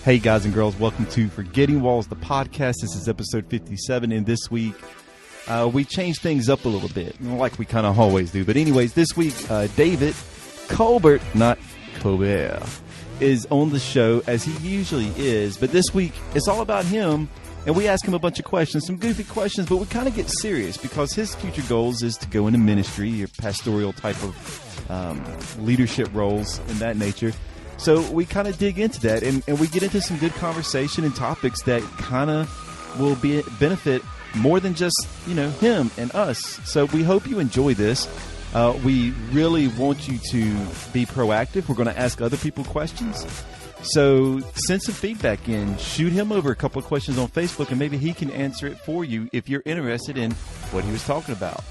Hey guys and girls, welcome to Forgetting Walls, the podcast. This is episode 57, and this week we changed things up a little bit, like we kind of always do. But anyways, this week David Colbert, not Colbert, is on the show as he usually is. But this week it's all about him, and we ask him a bunch of questions, some goofy questions, but we kind of get serious because his future goals is to go into ministry or pastoral type of leadership roles in that nature. So we kind of dig into that, and we get into some good conversation and topics that kind of will benefit more than just, him and us. So we hope you enjoy this. We really want you to be proactive. We're going to ask other people questions. So send some feedback in. Shoot him over a couple of questions on Facebook, and maybe he can answer it for you if you're interested in what he was talking about.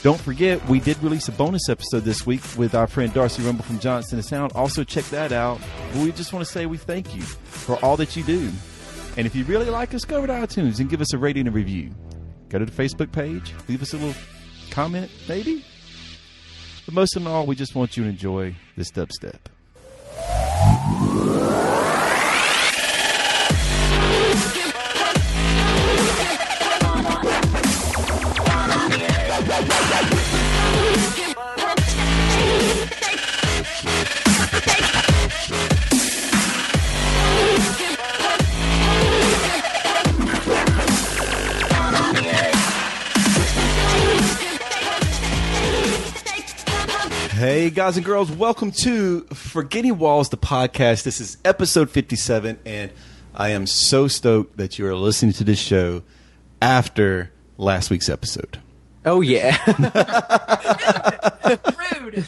Don't forget, we did release a bonus episode this week with our friend Darcy Rumble from Johnson & Sound. Also, check that out. We just want to say we thank you for all that you do. And if you really like us, go over to iTunes and give us a rating and review. Go to the Facebook page. Leave us a little comment, maybe. But most of all, we just want you to enjoy this dubstep. Hey guys and girls, welcome to Forgetting Walls, the podcast. This is episode 57, and I am so stoked that you are listening to this show after last week's episode. Oh yeah. Rude.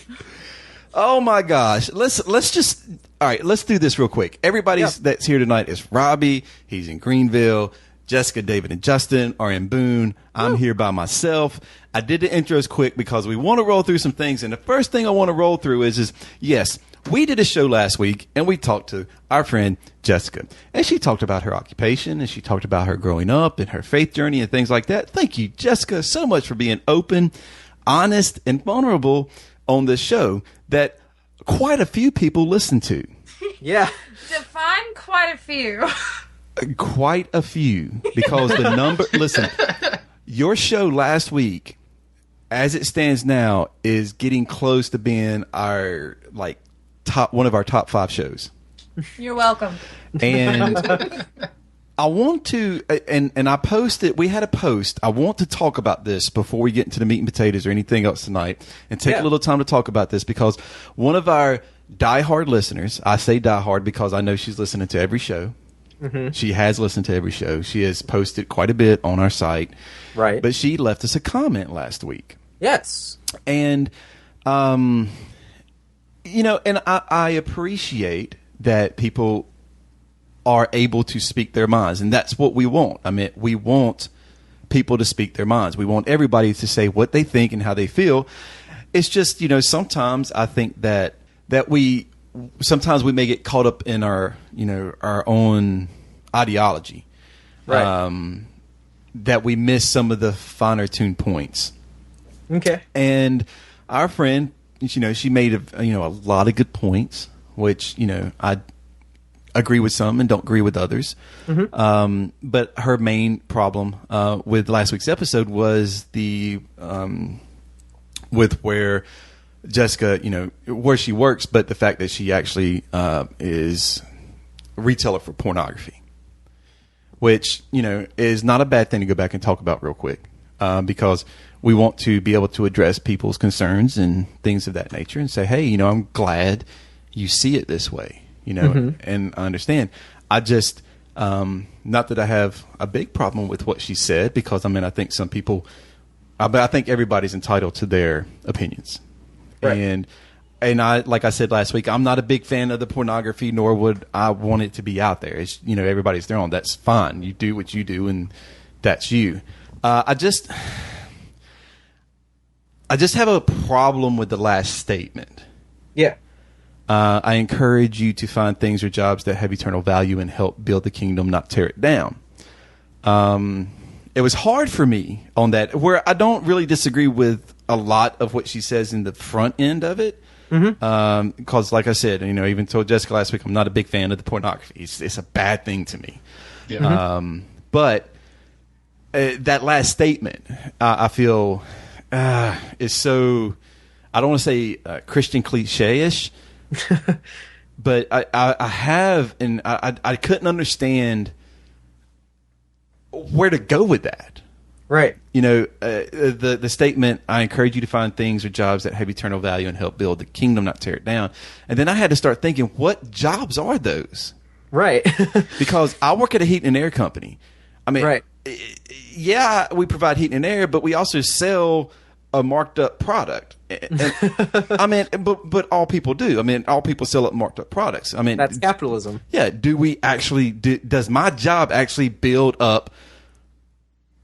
Oh my gosh. Let's do this real quick. Everybody's that's here tonight is Robbie. He's in Greenville. Jessica, David, and Justin are in Boone. I'm here by myself. I did the intros quick because we want to roll through some things. And the first thing I want to roll through is yes, we did a show last week and we talked to our friend Jessica. And she talked about her occupation and she talked about her growing up and her faith journey and things like that. Thank you, Jessica, so much for being open, honest, and vulnerable on this show that quite a few people listen to. Yeah. Define quite a few. Quite a few, because the number, listen, your show last week, as it stands now, is getting close to being our one of our top 5 shows. You're welcome. And I want to, and I posted, we had a post. I want to talk about this before we get into the meat and potatoes or anything else tonight, and take a little time to talk about this, because one of our diehard listeners, I say diehard because I know she's listening to every show. Mm-hmm. She has listened to every show. She has posted quite a bit on our site. Right. But she left us a comment last week. Yes. And, and I appreciate that people are able to speak their minds. And that's what we want. I mean, we want people to speak their minds. We want everybody to say what they think and how they feel. It's just, sometimes I think that sometimes we may get caught up in our own ideology, right? That we miss some of the finer tuned points. Okay. And our friend, she made a lot of good points, which I agree with some and don't agree with others. Mm-hmm. But her main problem with last week's episode was with where Jessica, where she works, but the fact that she actually is a retailer for pornography, which, is not a bad thing to go back and talk about real quick, because we want to be able to address people's concerns and things of that nature and say, hey, I'm glad you see it this way, mm-hmm. and I understand. I just, not that I have a big problem with what she said, because, I think some people, but I think everybody's entitled to their opinions. Right. And I, like I said last week, I'm not a big fan of the pornography, nor would I want it to be out there. It's, everybody's their own. That's fine. You do what you do, and that's you. I just have a problem with the last statement. Yeah. I encourage you to find things or jobs that have eternal value and help build the kingdom, not tear it down. it was hard for me on that, where I don't really disagree with a lot of what she says in the front end of it. Because like I said, even told Jessica last week, I'm not a big fan of the pornography. It's a bad thing to me. Yeah. But that last statement, I feel is so, I don't want to say Christian cliche-ish, but I have, and I couldn't understand where to go with that. Right. The statement, I encourage you to find things or jobs that have eternal value and help build the kingdom, not tear it down. And then I had to start thinking, what jobs are those? Right. Because I work at a heat and air company. I mean, right. Yeah, we provide heat and air, but we also sell a marked up product. And, I mean, but all people do. I mean, all people sell up marked up products. I mean, that's capitalism. Yeah. Do we actually, does my job actually build up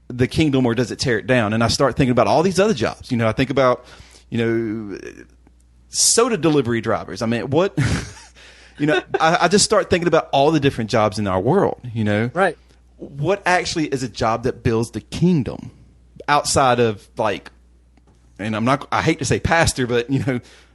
the kingdom, or does it tear it down? And I start thinking about all these other jobs. I think about, soda delivery drivers. I mean, what, I just start thinking about all the different jobs in our world, Right. What actually is a job that builds the kingdom outside of, like, and I hate to say pastor, but,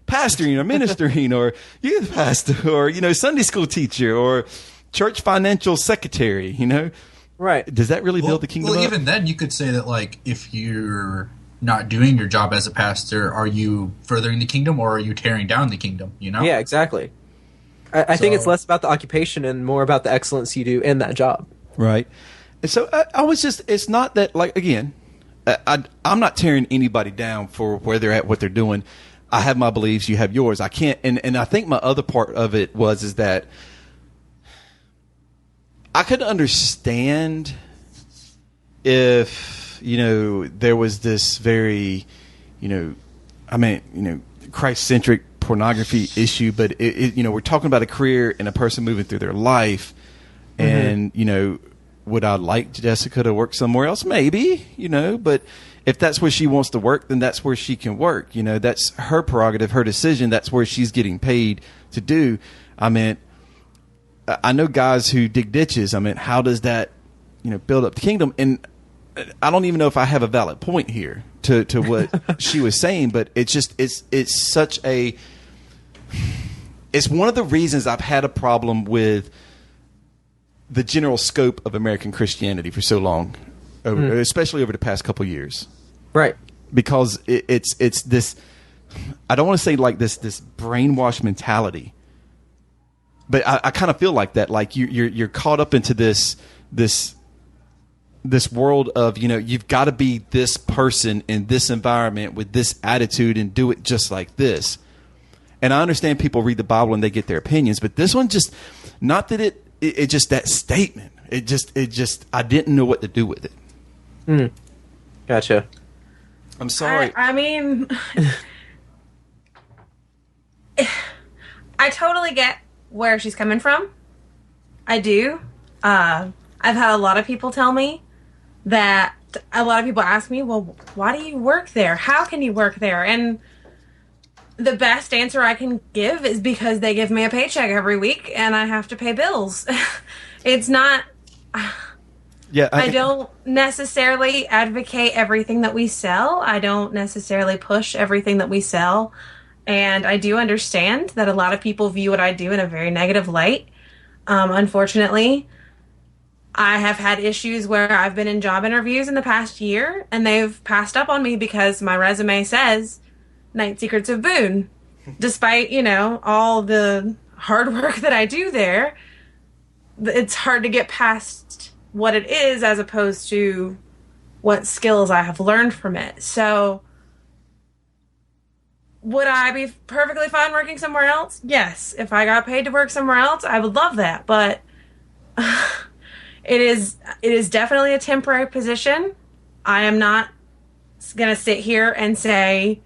pastoring or ministering or youth pastor or, Sunday school teacher or church financial secretary, Right. Does that really build the kingdom up? Even then, you could say that, like, if you're not doing your job as a pastor, are you furthering the kingdom or are you tearing down the kingdom, Yeah, exactly. I think it's less about the occupation and more about the excellence you do in that job. Right. And so I was just, it's not that, like, again, I'm not tearing anybody down for where they're at, what they're doing. I have my beliefs, you have yours. I can't, and I think my other part of it is that I could understand if, there was this very, Christ-centric pornography issue, but we're talking about a career and a person moving through their life, and would I like Jessica to work somewhere else? Maybe, but if that's where she wants to work, then that's where she can work. That's her prerogative, her decision. That's where she's getting paid to do. I mean, I know guys who dig ditches. I mean, how does that, build up the kingdom? And I don't even know if I have a valid point here to what she was saying, but it's just, it's such a, it's one of the reasons I've had a problem with the general scope of American Christianity for so long, especially over the past couple of years. Right. Because it's this, I don't want to say like this brainwash mentality, but I kind of feel like that. Like you're caught up into this world of, you've got to be this person in this environment with this attitude and do it just like this. And I understand people read the Bible and they get their opinions, but this one just, not that it just, that statement, it just, I didn't know what to do with it. Gotcha. I'm sorry. I mean, I totally get where she's coming from. I do. I've had a lot of people tell me that, a lot of people ask me, well, why do you work there? How can you work there? And the best answer I can give is because they give me a paycheck every week and I have to pay bills. It's not... Yeah, I don't necessarily advocate everything that we sell. I don't necessarily push everything that we sell. And I do understand that a lot of people view what I do in a very negative light. Unfortunately, I have had issues where I've been in job interviews in the past year and they've passed up on me because my resume says Night Secrets of Boone. Despite, all the hard work that I do there, it's hard to get past what it is as opposed to what skills I have learned from it. So would I be perfectly fine working somewhere else? Yes. If I got paid to work somewhere else, I would love that. But it is definitely a temporary position. I am not going to sit here and say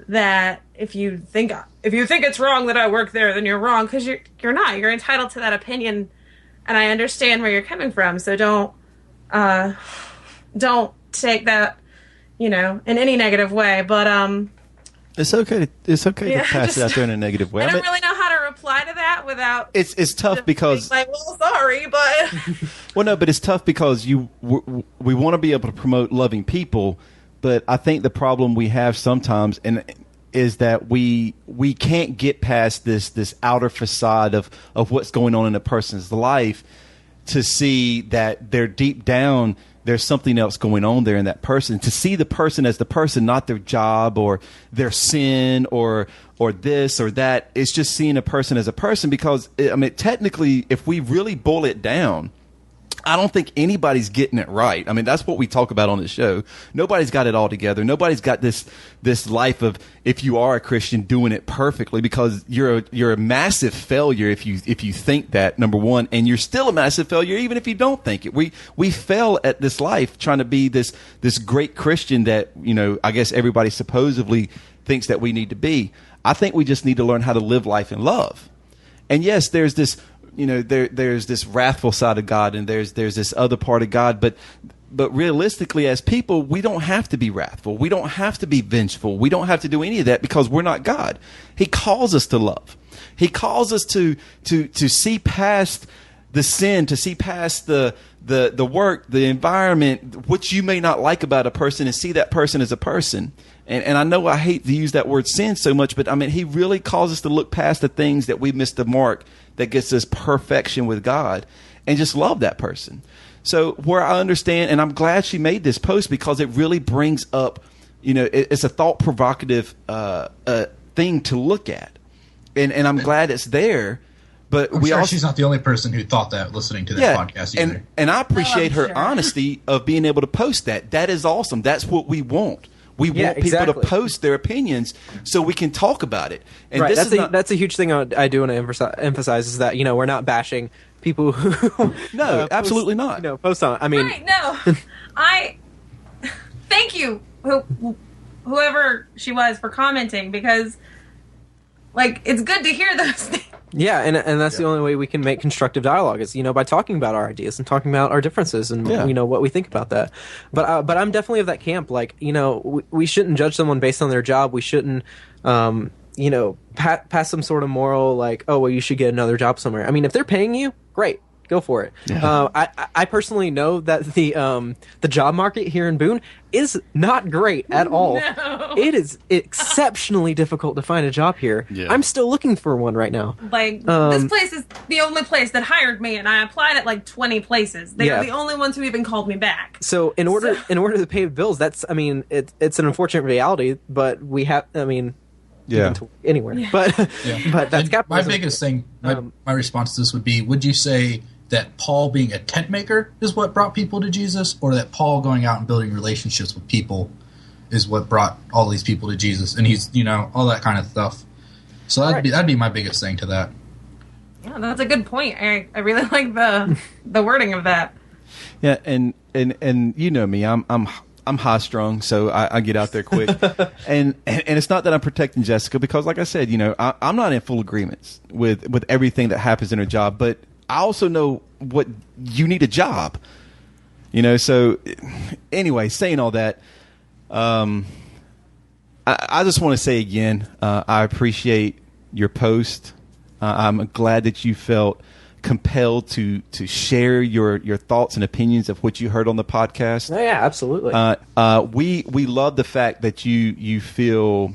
that if you think it's wrong that I work there, then you're wrong, because you're not. You're entitled to that opinion. And I understand where you're coming from, so don't take that, in any negative way. But it's okay to pass it out there in a negative way. I don't really know how to reply to that without. It's tough because like, well, sorry, but Well, no, but it's tough because we want to be able to promote loving people, but I think the problem we have sometimes is that we can't get past this outer facade of what's going on in a person's life to see that they're deep down. There's something else going on there in that person. To see the person as the person, not their job or their sin or this or that. It's just seeing a person as a person because, I mean, technically, if we really boil it down, I don't think anybody's getting it right. I mean, that's what we talk about on the show. Nobody's got it all together. Nobody's got this life of, if you are a Christian, doing it perfectly, because you're a massive failure if you think that, number one, and you're still a massive failure even if you don't think it. We fail at this life trying to be this great Christian that, you know, I guess everybody supposedly thinks that we need to be. I think we just need to learn how to live life in love. And yes, there's this, you know, there's this wrathful side of God, and there's this other part of God, but realistically, as people, we don't have to be wrathful. We don't have to be vengeful. We don't have to do any of that because we're not God. He calls us to love. He calls us to see past the sin, to see past the work, the environment, what you may not like about a person, and see that person as a person. And I know I hate to use that word sin so much, but I mean, he really calls us to look past the things that we missed the mark that gets us perfection with God and just love that person. So where I understand, and I'm glad she made this post because it really brings up, you know, it's a thought provocative thing to look at. And I'm glad it's there. But I'm sure she's not the only person who thought that listening to this podcast either. And I appreciate her honesty of being able to post that. That is awesome. That's what we want. We want people to post their opinions so we can talk about it. And right. This that's a huge thing I do want to emphasize is that, you know, we're not bashing people who no, absolutely not. You know, post on. I mean, right, no, I thank you, whoever she was, for commenting, because like it's good to hear those things. Yeah, and that's the only way we can make constructive dialogue is, you know, by talking about our ideas and talking about our differences and, you know, what we think about that. But I'm definitely of that camp. Like, you know, we shouldn't judge someone based on their job. We shouldn't, you know, pass some sort of moral like, oh, well, you should get another job somewhere. I mean, if they're paying you, great. Go for it. Yeah. I personally know that the job market here in Boone is not great at all. No. It is exceptionally difficult to find a job here. Yeah. I'm still looking for one right now. Like, this place is the only place that hired me, and I applied at like 20 places. They are the only ones who even called me back. So in order to pay bills, that's, I mean, it's an unfortunate reality, but we have, I mean, anywhere. Yeah. But that's capitalism. My biggest thing, my response to this would be, would you say that Paul being a tent maker is what brought people to Jesus, or that Paul going out and building relationships with people is what brought all these people to Jesus? And he's, you know, all that kind of stuff. So that'd be my biggest thing to that. Yeah, that's a good point. I really like the wording of that. Yeah, and you know me, I'm high strung, so I get out there quick. and it's not that I'm protecting Jessica, because like I said, you know, I'm not in full agreements with everything that happens in her job, but I also know what you need a job, you know. So anyway, saying all that, I just want to say again, I appreciate your post. I'm glad that you felt compelled to share your thoughts and opinions of what you heard on the podcast. Oh, yeah, absolutely. We love the fact that you feel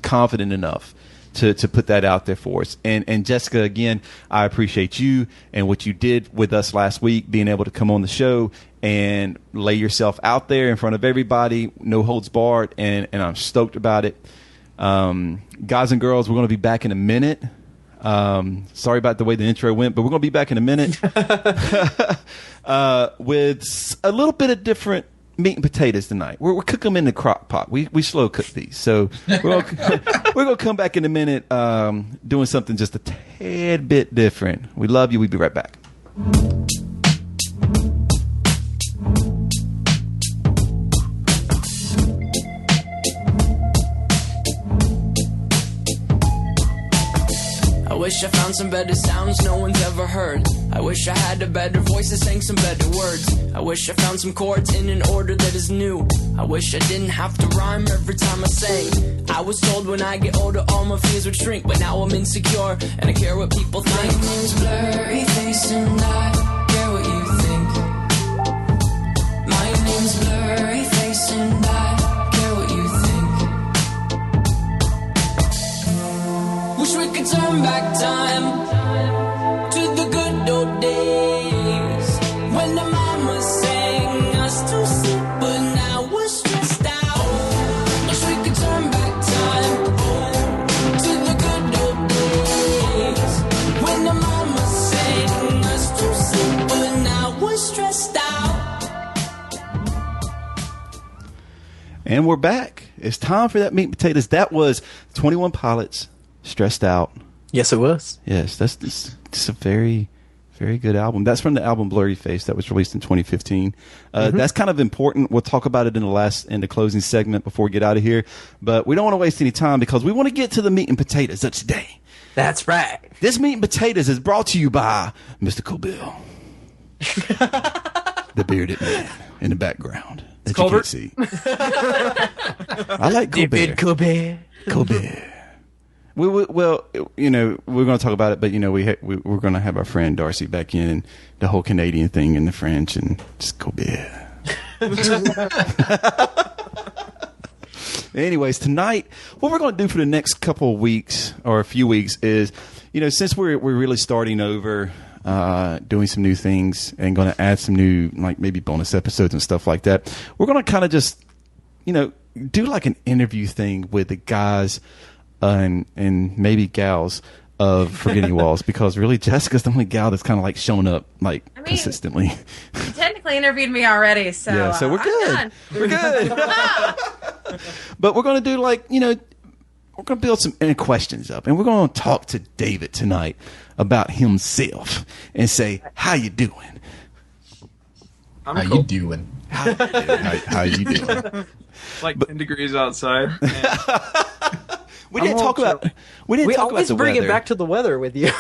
confident enough to put that out there for us. And Jessica, again, I appreciate you and what you did with us last week, being able to come on the show and lay yourself out there in front of everybody, no holds barred, and I'm stoked about it. Guys and girls, we're going to be back in a minute. Sorry about the way the intro went, but we're going to be back in a minute with a little bit of different meat and potatoes tonight. We're cooking them in the crock pot. We slow cook these, so we're gonna come back in a minute doing something just a tad bit different. We love you. We'll be right back. I wish I found some better sounds no one's ever heard. I wish I had a better voice that sang some better words. I wish I found some chords in an order that is new. I wish I didn't have to rhyme every time I sang. I was told when I get older all my fears would shrink, but now I'm insecure and I care what people think. My name's blurry face and I care what you think. And we're back. It's time for that meat and potatoes. That was 21 Pilots, Stressed Out. Yes, it was. Yes, that's a very, very good album. That's from the album Blurry Face that was released in 2015. That's kind of important. We'll talk about it in the closing segment before we get out of here. But we don't want to waste any time because we want to get to the meat and potatoes of today. That's right. This meat and potatoes is brought to you by Mr. Colbert. The bearded man in the background. That Colbert? You can't see. I like Colbert. Colbert. Well, you know, we're going to talk about it, but you know, we're going to have our friend Darcy back in, and the whole Canadian thing and the French and just Colbert. Anyways, tonight, what we're going to do for the next couple of weeks or a few weeks is, you know, since we're really starting over, doing some new things and going to add some new, like maybe bonus episodes and stuff like that, we're going to kind of just, you know, do like an interview thing with the guys and maybe gals of Forgetting Walls, because really Jessica's the only gal that's kind of like showing up like consistently. You technically interviewed me already, so yeah, so we're good. We're good. But we're going to do like, you know, we're going to build some questions up, and we're going to talk to David tonight about himself and say, "How you doing? How you doing? How you doing?" Like 10 degrees outside. We didn't talk about. We didn't talk about the weather. We always bring it back to the weather with you.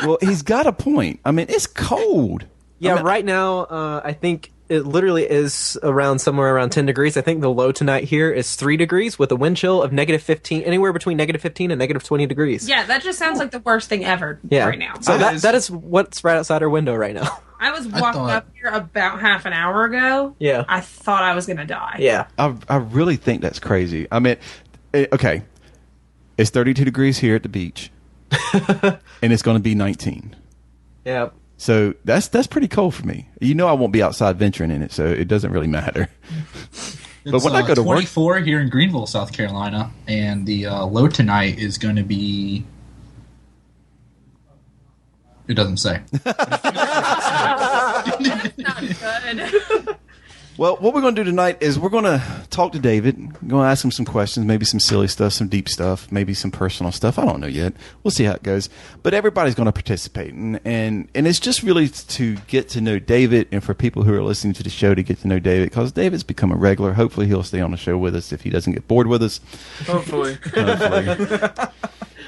Well, he's got a point. I mean, it's cold. Yeah, I mean, right now, I think it literally is somewhere around 10 degrees. I think the low tonight here is 3 degrees with a wind chill of negative 15, anywhere between negative 15 and negative 20 degrees. Yeah, that just sounds like the worst thing ever right now. So that is what's right outside our window right now. I was walking up here about half an hour ago. Yeah. I thought I was going to die. Yeah. I really think that's crazy. I mean, okay, it's 32 degrees here at the beach, and it's going to be 19. Yeah. So that's pretty cold for me. You know, I won't be outside venturing in it, so it doesn't really matter. But when I go to 24 work here in Greenville, South Carolina, and the low tonight is going to be. It doesn't say. That's not good. Well, what we're going to do tonight is we're going to talk to David. We're going to ask him some questions, maybe some silly stuff, some deep stuff, maybe some personal stuff. I don't know yet. We'll see how it goes. But everybody's going to participate. And it's just really to get to know David, and for people who are listening to the show to get to know David, because David's become a regular. Hopefully he'll stay on the show with us if he doesn't get bored with us. Hopefully.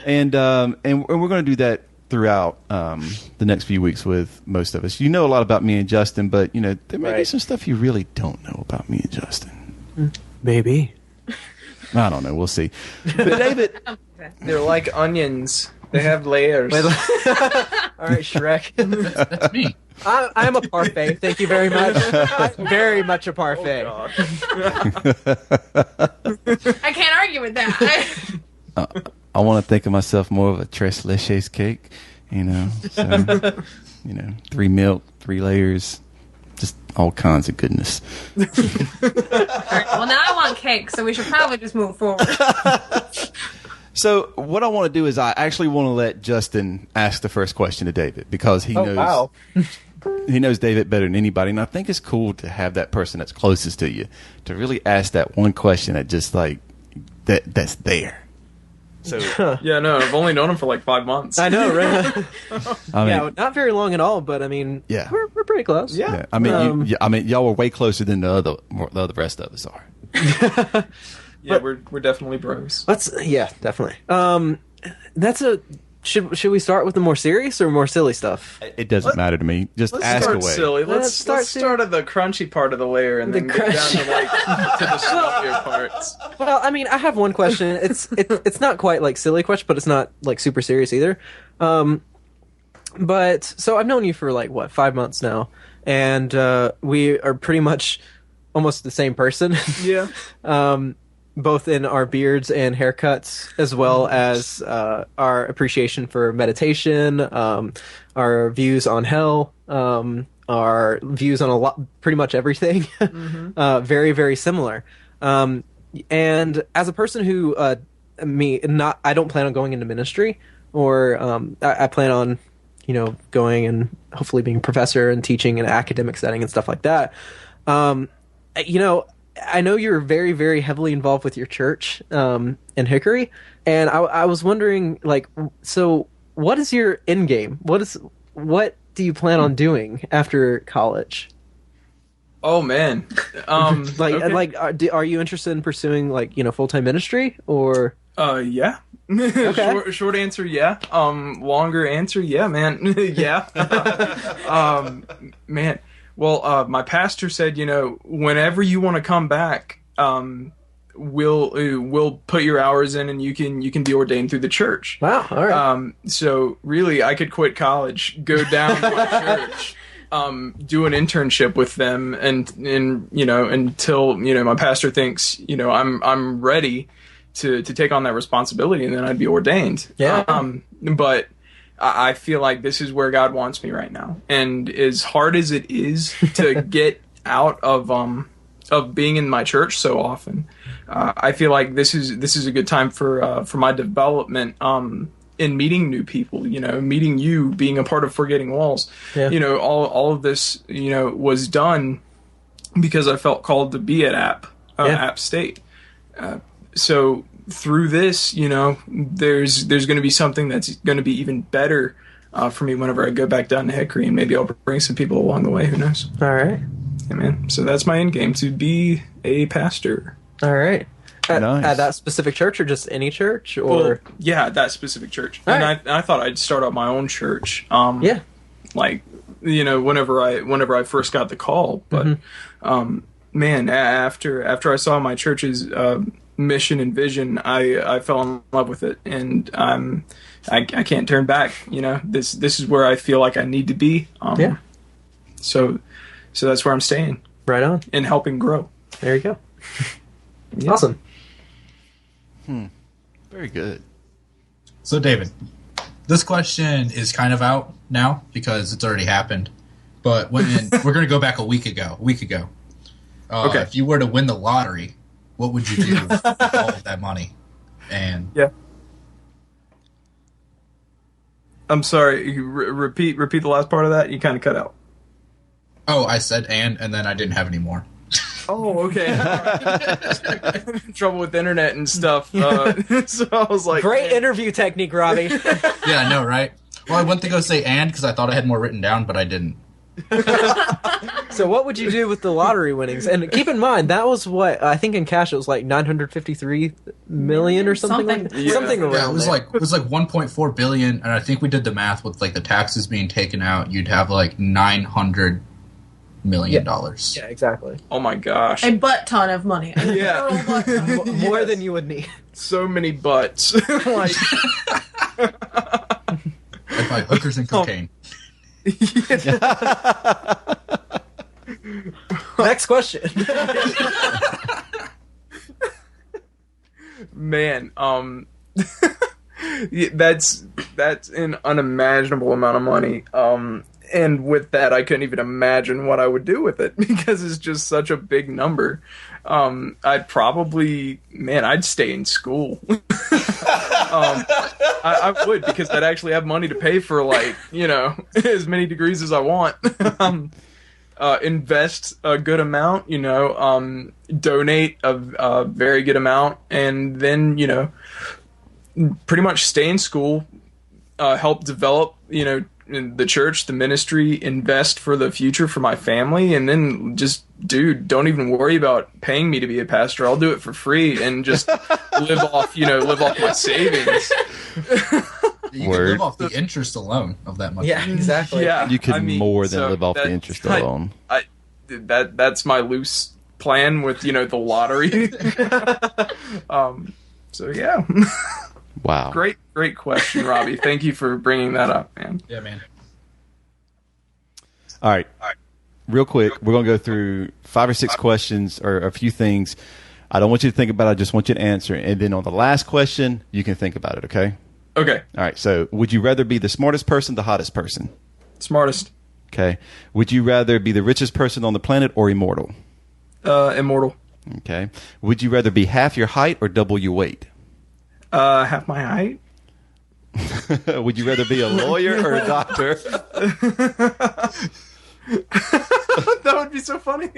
And we're going to do that throughout the next few weeks with most of us. You know a lot about me and Justin, but you know there may be some stuff you really don't know about me and Justin. Maybe. I don't know. We'll see. But David, They're like onions. They have layers. All right, Shrek. That's me. I'm a parfait. Thank you very much. I'm very much a parfait. Oh, I can't argue with that. I want to think of myself more of a tres leches cake, you know. So, you know, 3 milk, 3 layers, just all kinds of goodness. All right, well, now I want cake, so we should probably just move forward. So what I want to do is I actually want to let Justin ask the first question to David, because he knows he knows David better than anybody, and I think it's cool to have that person that's closest to you to really ask that one question that just like that's there. So yeah, no, I've only known him for like 5 months. I know, right? I mean, yeah, not very long at all, but I mean, yeah, we're pretty close. Yeah. I mean, y'all were way closer than the rest of us are. Yeah, we're definitely bros. Definitely. That's a. Should we start with the more serious or more silly stuff? It doesn't matter to me. Just ask start away. Silly. Let's start start at the crunchy part of the layer and then get down to like to the sillier parts. Well, I mean, I have one question. It's not quite like silly question, but it's not like super serious either. But so I've known you for like 5 months now, and we are pretty much almost the same person. Yeah. Both in our beards and haircuts, as well as our appreciation for meditation, our views on hell, our views on pretty much everything. Mm-hmm. Very, very similar. And as a person who, I don't plan on going into ministry, or I plan on, going and hopefully being a professor and teaching in an academic setting and stuff like that. I know you're very, very heavily involved with your church in Hickory, and I was wondering, like, so what is your end game? What do you plan on doing after college? Oh man, are you interested in pursuing full-time ministry or? Yeah. Okay. Short answer, yeah. Longer answer, yeah, man. Yeah. Man. Well, my pastor said, whenever you want to come back, we'll put your hours in, and you can be ordained through the church. Wow. All right. So really, I could quit college, go down to a church, do an internship with them, and until my pastor thinks I'm ready to take on that responsibility, and then I'd be ordained. Yeah. But I feel like this is where God wants me right now, and as hard as it is to get out of being in my church so often, I feel like this is a good time for my development in meeting new people. Meeting you, being a part of Forgetting Walls. Yeah. All of this was done because I felt called to be at App State. So through this, there's going to be something that's going to be even better for me whenever I go back down to Hickory, and maybe I'll bring some people along the way. Who knows? All right. Yeah, man. So that's my end game, to be a pastor. All right. Nice. At that specific church, or just any church, or? Well, yeah, that specific church. All and right. I thought I'd start up my own church. Yeah. Like, whenever I first got the call, but man, after I saw my church's mission and vision, I fell in love with it, and I can't turn back. This is where I feel like I need to be. Yeah. So that's where I'm staying. Right on. And helping grow. There you go. Yeah. Awesome. Very good. So, David, this question is kind of out now because it's already happened. But we're going to go back a week ago. Okay. If you were to win the lottery, what would you do with all of that money? And yeah. I'm sorry. Repeat the last part of that. You kind of cut out. Oh, I said and then I didn't have any more. Oh, okay. Trouble with the internet and stuff. So I was like, Great interview technique, Robbie. Yeah, I know, right? Well, I went to go say and because I thought I had more written down, but I didn't. So what would you do with the lottery winnings? And keep in mind, that was what I think in cash it was like 953 million or something. Something around Yeah, it was there. like 1.4 billion, and I think we did the math with like the taxes being taken out. You'd have like $900 million. Yeah, exactly. oh my gosh. A butt ton of money. Yeah. More than you would need. So many butts. Like, I'd buy hookers and cocaine. Next question. man, that's an unimaginable amount of money. And with that, I couldn't even imagine what I would do with it because it's just such a big number. I'd stay in school. I would, because I'd actually have money to pay for as many degrees as I want. Invest a good amount, donate a very good amount, and then, pretty much stay in school, help develop, the church, the ministry, invest for the future for my family, and then just, don't even worry about paying me to be a pastor. I'll do it for free and just live off my savings. You can live off the interest alone of that money. Yeah, exactly. Yeah, You could more than live off the interest alone. That's my loose plan with the lottery. So yeah. Wow. Great question, Robbie. Thank you for bringing that up, man. Yeah, man. All right. Real quick, we're going to go through 5 or 6 questions or a few things. I don't want you to think about it. I just want you to answer. And then on the last question, you can think about it, okay? Okay. All right. So would you rather be the smartest person, the hottest person? Smartest. Okay. Would you rather be the richest person on the planet or immortal? Immortal. Okay. Would you rather be half your height or double your weight? Half my height. Would you rather be a lawyer or a doctor? That would be so funny.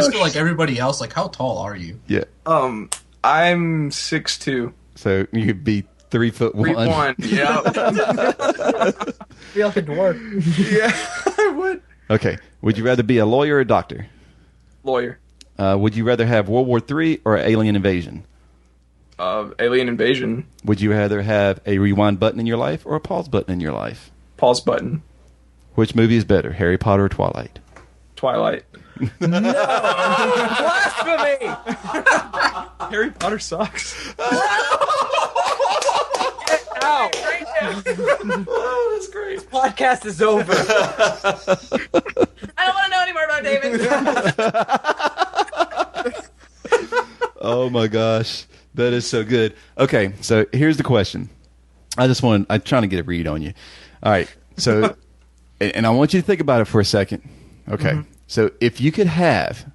just feel like everybody else. Like, how tall are you? Yeah. I'm 6'2". So you'd be 3'1". 3'1". Yeah. Be like a dwarf. Yeah, I would. Okay. Would you rather be a lawyer or a doctor? Lawyer. Would you rather have World War III or alien invasion? Alien invasion. Would you rather have a rewind button in your life or a pause button in your life? Pause button. Which movie is better, Harry Potter or Twilight? Twilight. No! Blasphemy! Harry Potter sucks. Get out! Oh, that's great. Podcast is over. I don't want to know anymore about David. Oh my gosh. That is so good. Okay, so here's the question. I'm trying to get a read on you. All right, so, and I want you to think about it for a second. Okay, so if you could have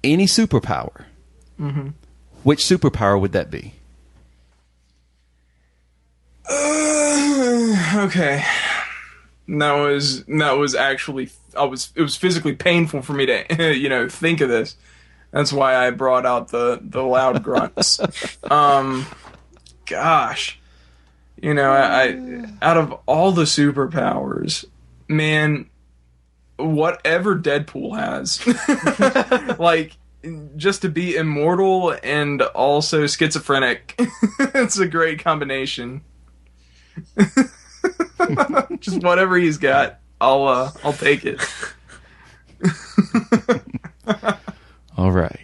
any superpower, which superpower would that be? Okay. That was actually it was physically painful for me to think of this. That's why I brought out the loud grunts. Gosh. I out of all the superpowers, man, whatever Deadpool has. Like, just to be immortal and also schizophrenic. It's a great combination. Just whatever he's got, I'll take it. All right.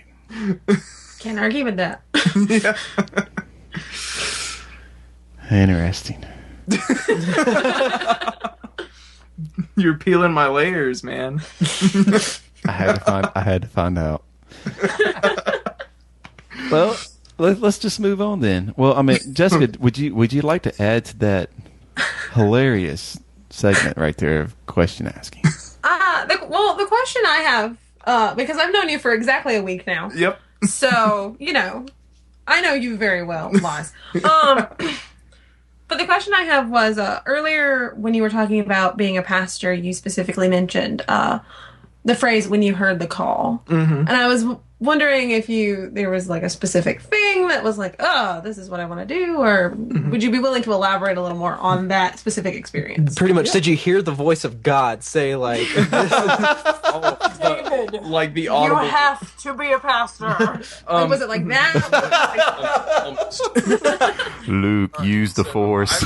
Can't argue with that. Yeah. Interesting. You're peeling my layers, man. I had to find out. Well, let's just move on then. Well, I mean, Jessica, would you like to add to that hilarious segment right there of question asking? The question I have, because I've known you for exactly a week now. Yep. So, I know you very well, Lies. But the question I have was, earlier when you were talking about being a pastor, you specifically mentioned the phrase, when you heard the call. Mm-hmm. And I was wondering if there was like a specific thing that was like, oh, this is what I want to do, or would you be willing to elaborate a little more on that specific experience? Pretty much. Yeah. Did you hear the voice of God say like, David, like the audible? You have to be a pastor. Was it like that? Luke, use the Force.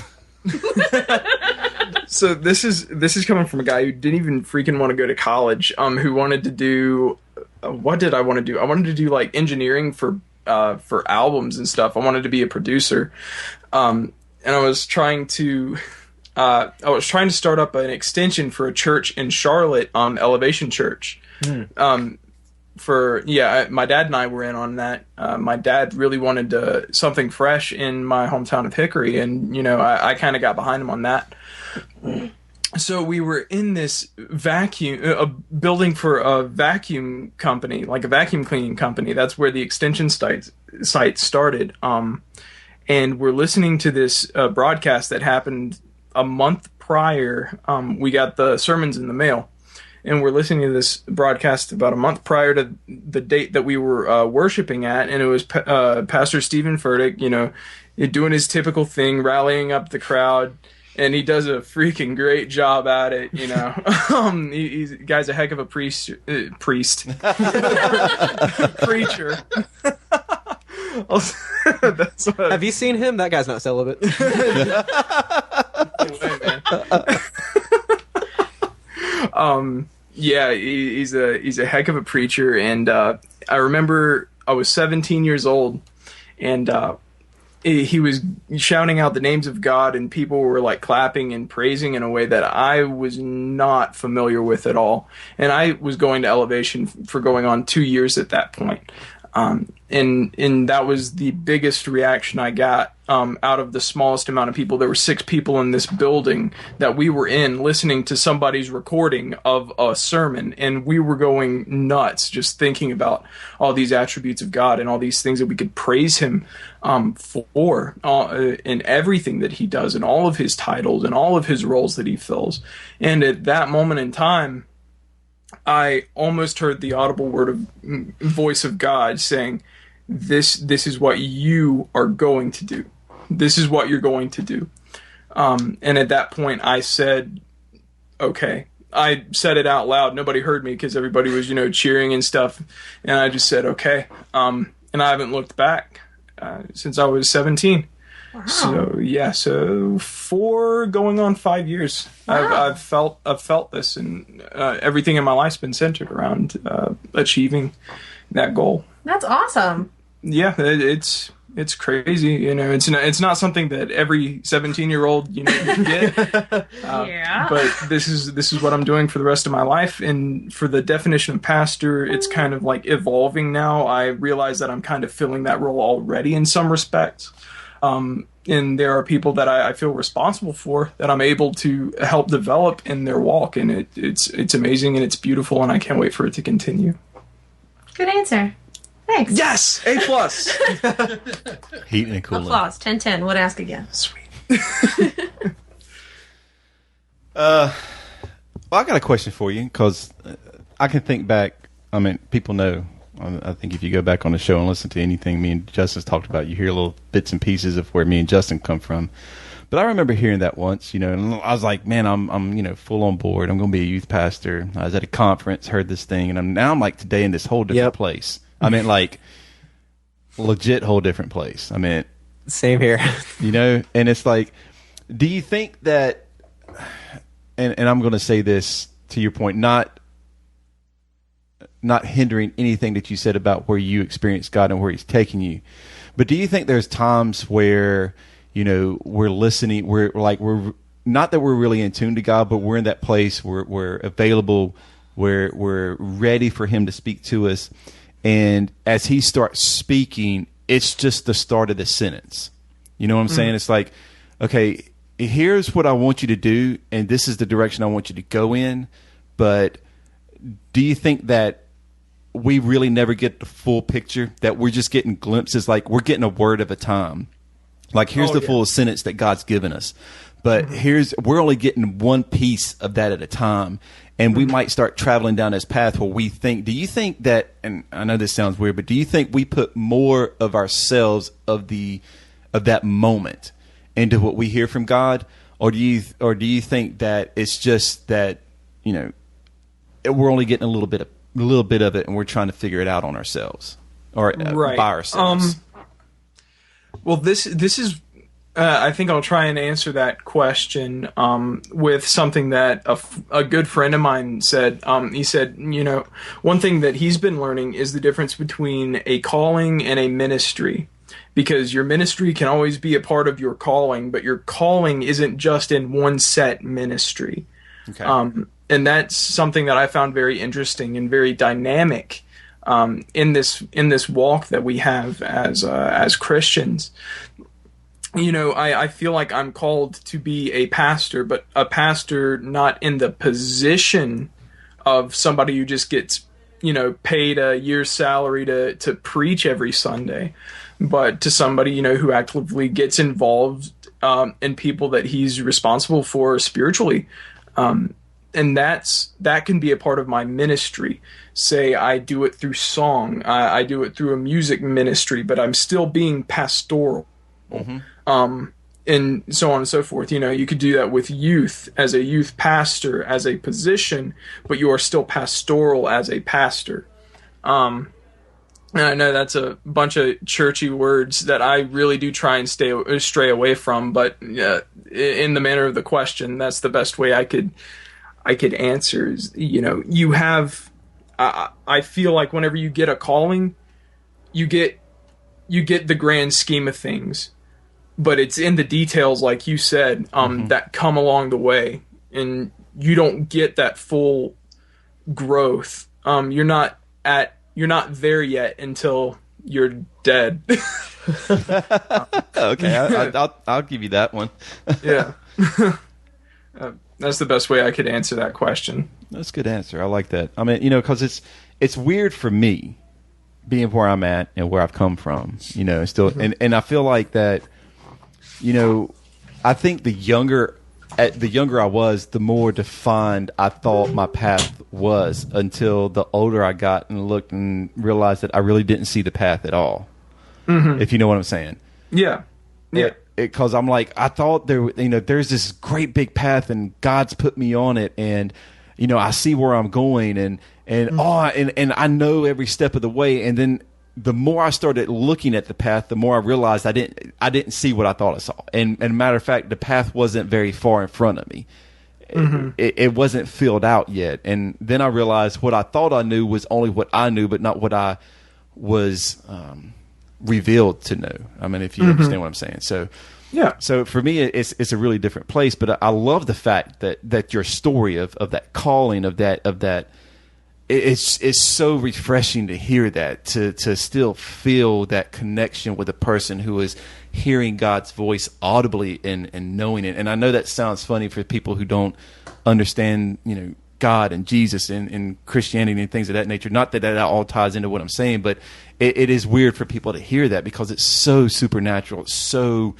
So this is coming from a guy who didn't even freaking want to go to college. Who wanted to do. What did I want to do? I wanted to do like engineering for albums and stuff. I wanted to be a producer, and I was trying to start up an extension for a church in Charlotte, Elevation Church. My dad and I were in on that. My dad really wanted something fresh in my hometown of Hickory, and I kind of got behind him on that. So we were in this building for a vacuum company, like a vacuum cleaning company. That's where the extension site started. And we're listening to this broadcast that happened a month prior. We got the sermons in the mail. And we're listening to this broadcast about a month prior to the date that we were worshiping at. And it was Pastor Stephen Furtick, doing his typical thing, rallying up the crowd. And he does a freaking great job at it, the guy's a heck of a priest. Preacher. That's what Have you seen him? That guy's not celibate. He's a heck of a preacher, and I remember I was 17 years old, and he was shouting out the names of God, and people were like clapping and praising in a way that I was not familiar with at all. And I was going to Elevation for going on 2 years at that point. And that was the biggest reaction I got out of the smallest amount of people. There were 6 people in this building that we were in listening to somebody's recording of a sermon, and we were going nuts just thinking about all these attributes of God and all these things that we could praise him for in everything that he does and all of his titles and all of his roles that he fills. And at that moment in time, I almost heard the audible voice of God saying, this is what you are going to do. This is what you're going to do. And at that point I said, okay. I said it out loud. Nobody heard me because everybody was, cheering and stuff. And I just said, okay. And I haven't looked back since I was 17. Wow. So 4 going on 5 years. Wow. I've felt this, and everything in my life's been centered around achieving that goal. That's awesome. Yeah, it's crazy. It's not something that every 17-year-old can get. Yeah. But this is what I'm doing for the rest of my life. And for the definition of pastor, it's kind of like evolving now. I realize that I'm kind of filling that role already in some respects. And there are people that I feel responsible for that I'm able to help develop in their walk. And it's amazing and it's beautiful, and I can't wait for it to continue. Good answer. Thanks. Yes! A+. Heat and cooling. Applause. 10-10. Would ask again. Sweet. Well, I got a question for you, because I can think back. I mean, people know. I think if you go back on the show and listen to anything me and Justin's talked about, you hear little bits and pieces of where me and Justin come from. But I remember hearing that once, and I was like, man, I'm full on board. I'm going to be a youth pastor. I was at a conference, heard this thing, and I'm like today in this whole different place. I mean, like, legit whole different place. I mean, same here. And it's like, do you think that, and I'm going to say this to your point, not hindering anything that you said about where you experience God and where He's taking you, but do you think there's times where, we're listening, we're not that we're really in tune to God, but we're in that place where we're available, where we're ready for Him to speak to us. And as He starts speaking, it's just the start of the sentence. You know what I'm saying? It's like, okay, here's what I want you to do, and this is the direction I want you to go in. But do you think that we really never get the full picture, that we're just getting glimpses, like we're getting a word at a time? Like, here's the full sentence that God's given us. But we're only getting one piece of that at a time. And we might start traveling down this path where we think, do you think that, and I know this sounds weird, but do you think we put more of ourselves of that moment into what we hear from God? Or do you think that it's just that, we're only getting a little bit of it and we're trying to figure it out on ourselves or by ourselves? Well, this is, I think I'll try and answer that question with something that a good friend of mine said. He said, one thing that he's been learning is the difference between a calling and a ministry, because your ministry can always be a part of your calling, but your calling isn't just in one set ministry. Okay. And that's something that I found very interesting and very dynamic in this walk that we have as Christians. I feel like I'm called to be a pastor, but a pastor not in the position of somebody who just gets, paid a year's salary to preach every Sunday, but to somebody, who actively gets involved in people that he's responsible for spiritually. And that can be a part of my ministry. Say I do it through song, I do it through a music ministry, but I'm still being pastoral. And so on and so forth. You could do that with youth as a youth pastor, as a position, but you are still pastoral as a pastor. And I know that's a bunch of churchy words that I really do try and stray away from, but in the manner of the question, that's the best way I could answer is, you have, I feel like whenever you get a calling, you get the grand scheme of things, but it's in the details, like you said, that come along the way, and you don't get that full growth. You're not there yet until you're dead. Okay, I'll give you that one. Yeah. That's the best way I could answer that question. That's a good answer. I like that. I mean, because it's weird for me being where I'm at and where I've come from, still, and I feel like that, I think the younger the younger I was, the more defined I thought my path was, until the older I got and looked and realized that I really didn't see the path at all. Mm-hmm. If you know what I'm saying. Yeah. Yeah. Because I'm like, I thought there's this great big path and God's put me on it, and I see where I'm going, and I know every step of the way. And then the more I started looking at the path, the more I realized I didn't see what I thought I saw. And matter of fact, the path wasn't very far in front of me. Mm-hmm. It wasn't filled out yet. And then I realized what I thought I knew was only what I knew, but not what I was revealed to know. I mean, if you understand what I'm saying. So yeah. So for me, it's a really different place. But I love the fact that your story of that calling, of that. It's so refreshing to hear that, to still feel that connection with a person who is hearing God's voice audibly and knowing it. And I know that sounds funny for people who don't understand, God and Jesus and Christianity and things of that nature. Not that all ties into what I'm saying, but it is weird for people to hear that, because it's so supernatural, it's so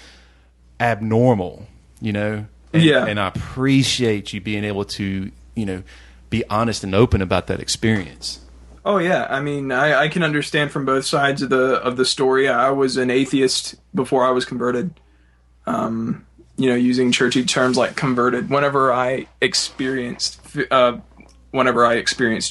abnormal, And I appreciate you being able to, be honest and open about that experience. Oh yeah, I mean, I can understand from both sides of the story. I was an atheist before I was converted. Using churchy terms like converted. Whenever I experienced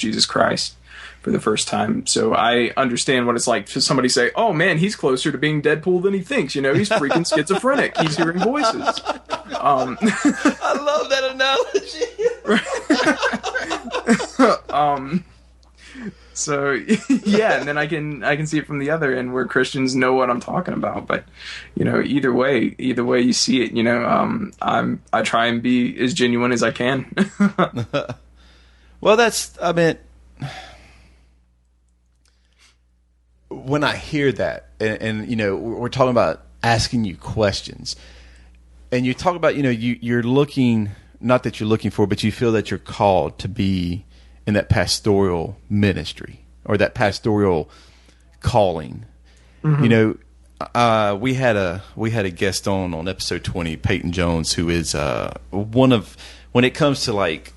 Jesus Christ for the first time, so I understand what it's like to somebody say, "Oh man, he's closer to being Deadpool than he thinks." He's freaking schizophrenic. He's hearing voices. I love that analogy. So yeah, and then I can see it from the other end, where Christians know what I'm talking about. But either way you see it, I try and be as genuine as I can. Well, when I hear that, and we're talking about asking you questions, and you talk about you're looking, not that you're looking for, but you feel that you're called to be in that pastoral ministry or that pastoral calling. Mm-hmm. We had a guest on episode 20, Peyton Jones, who is one of, when it comes to, like,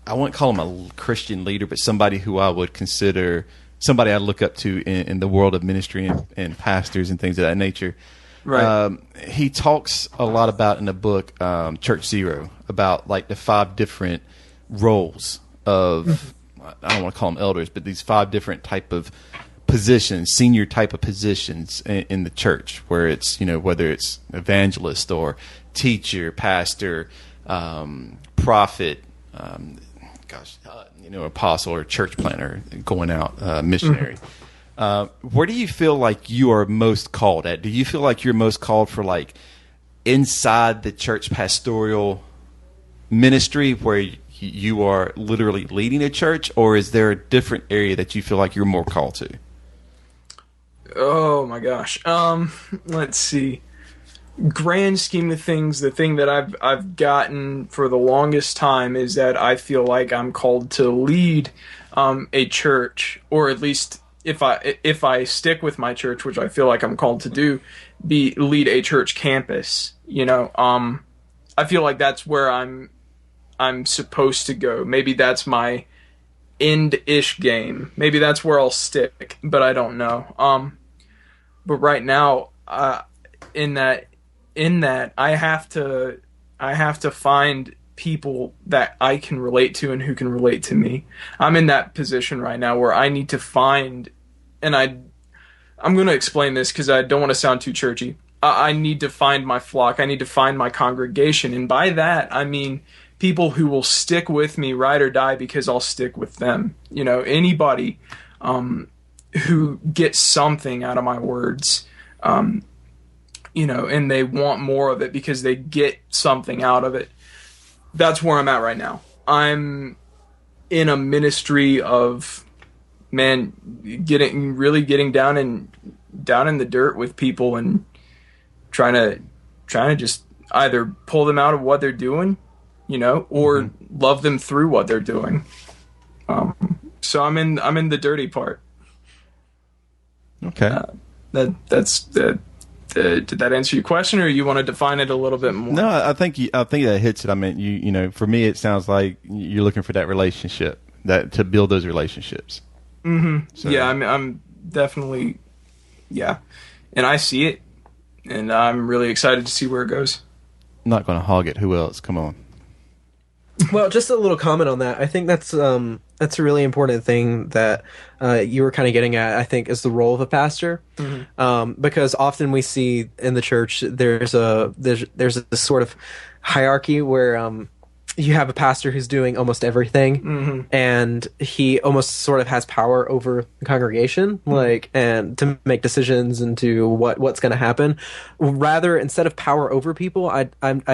I wouldn't call him a Christian leader, but somebody who I would consider somebody I look up to in the world of ministry and pastors and things of that nature. Right. He talks a lot about, in the book Church Zero, about like the 5 different roles of, I don't want to call them elders, but these 5 different type of positions, senior type of positions in the church, where it's, whether it's evangelist or teacher, pastor, prophet, apostle or church planter, going out, missionary. Where do you feel like you are most called at? Do you feel like you're most called for, like, inside the church pastoral ministry, where you are literally leading a church, or is there a different area that you feel like you're more called to? Oh my gosh. Let's see. Grand scheme of things, the thing that I've gotten for the longest time is that I feel like I'm called to lead a church, or at least if I stick with my church, which I feel like I'm called to do, lead a church campus. I feel like that's where I'm supposed to go. Maybe that's my end-ish game. Maybe that's where I'll stick, but I don't know. But right now, in that I have to find people that I can relate to and who can relate to me. I'm in that position right now where I need to find, and I'm going to explain this because I don't want to sound too churchy. I need to find my flock. I need to find my congregation. And by that, I mean people who will stick with me, ride or die, because I'll stick with them. Anybody who gets something out of my words, and they want more of it because they get something out of it. That's where I'm at right now. I'm in a ministry of, getting down in the dirt with people and trying to just either pull them out of what they're doing, or love them through what they're doing. So I'm in the dirty part. Okay. That's Did that answer your question, or you want to define it a little bit more? No, I think that hits it. I mean, you know, for me, it sounds like you're looking for that relationship, to build those relationships. Mm-hmm. So. Yeah, I'm definitely, yeah, and I see it, and I'm really excited to see where it goes. Not going to hog it. Who else? Come on. Well, just a little comment on that. I think that's a really important thing that you were kind of getting at. I think is the role of a pastor, because often we see in the church there's this sort of hierarchy where you have a pastor who's doing almost everything, and he almost sort of has power over the congregation, and to make decisions and to what's going to happen. Rather, instead of power over people, I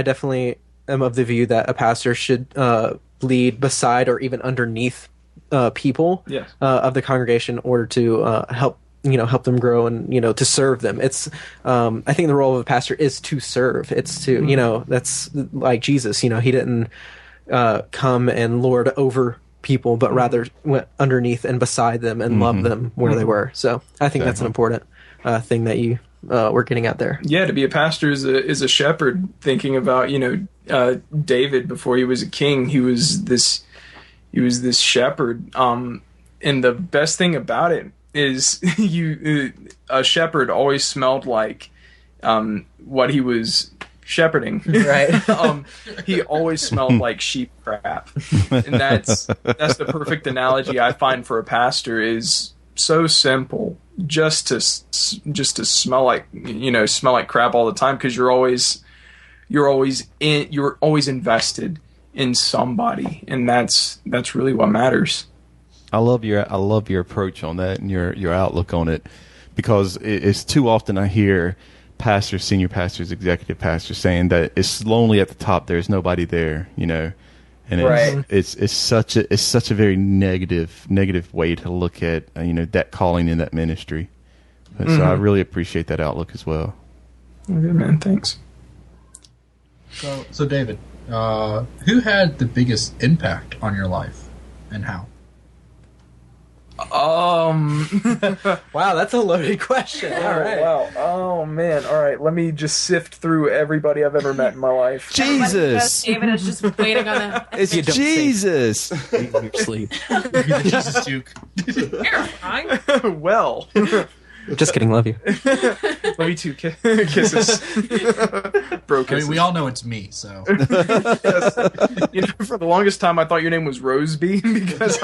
definitely am of the view that a pastor should lead beside or even underneath people of the congregation in order to help them grow and to serve them. It's I think the role of a pastor is to serve. It's to that's like Jesus. He didn't come and lord over people, but rather went underneath and beside them and loved them where they were. So I think that's an important thing that you were getting at there. Yeah, to be a pastor is a shepherd. Thinking about David before he was a king, he was this shepherd. And the best thing about it is a shepherd always smelled like what he was shepherding. Right. He always smelled like sheep crap, and that's the perfect analogy I find for a pastor. Is so simple, just to smell like crap all the time, because you're always invested in somebody, and that's really what matters. I love your approach on that and your outlook on it, because it's too often I hear pastors, senior pastors, executive pastors saying that it's lonely at the top. There's nobody there, and it's such a very negative way to look at that calling in that ministry. So I really appreciate that outlook as well. Good man, thanks. So David, who had the biggest impact on your life, and how? Wow, that's a loaded question. All right. Wow. Oh man. All right. Let me just sift through everybody I've ever met in my life. Jesus. David is just waiting on the. It's Jesus. In your sleep. Jesus Duke. You're fine. Well. Just kidding. Love you. Love you too. Kisses. Bro kisses. I mean, we all know it's me. So. Yes. For the longest time, I thought your name was Roseby because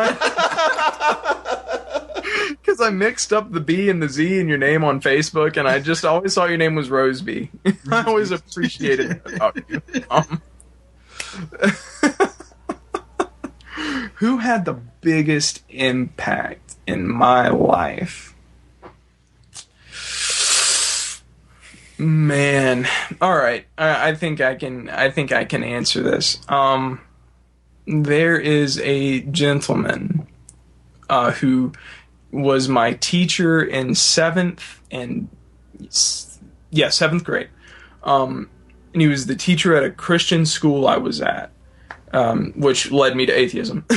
I mixed up the B and the Z in your name on Facebook, and I just always thought your name was Roseby. I always appreciated that about you. Who had the biggest impact in my life? Man, all right. I think I can answer this. There is a gentleman who was my teacher in seventh grade. And he was the teacher at a Christian school I was at, which led me to atheism. And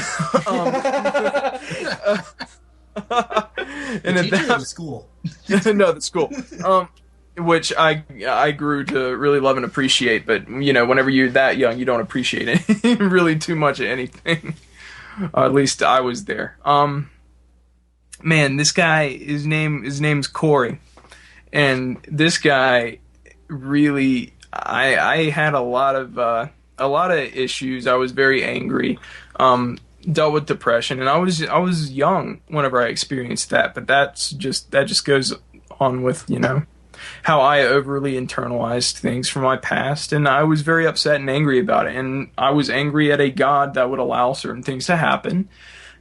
at that school, no, the school. Which I grew to really love and appreciate, but whenever you're that young, you don't appreciate it really too much of anything. At least I was there. Man, this guy, his name's Corey, and this guy really, I had a lot of issues. I was very angry, dealt with depression, and I was young whenever I experienced that. But that just goes on with how I overly internalized things from my past, and I was very upset and angry about it. And I was angry at a God that would allow certain things to happen.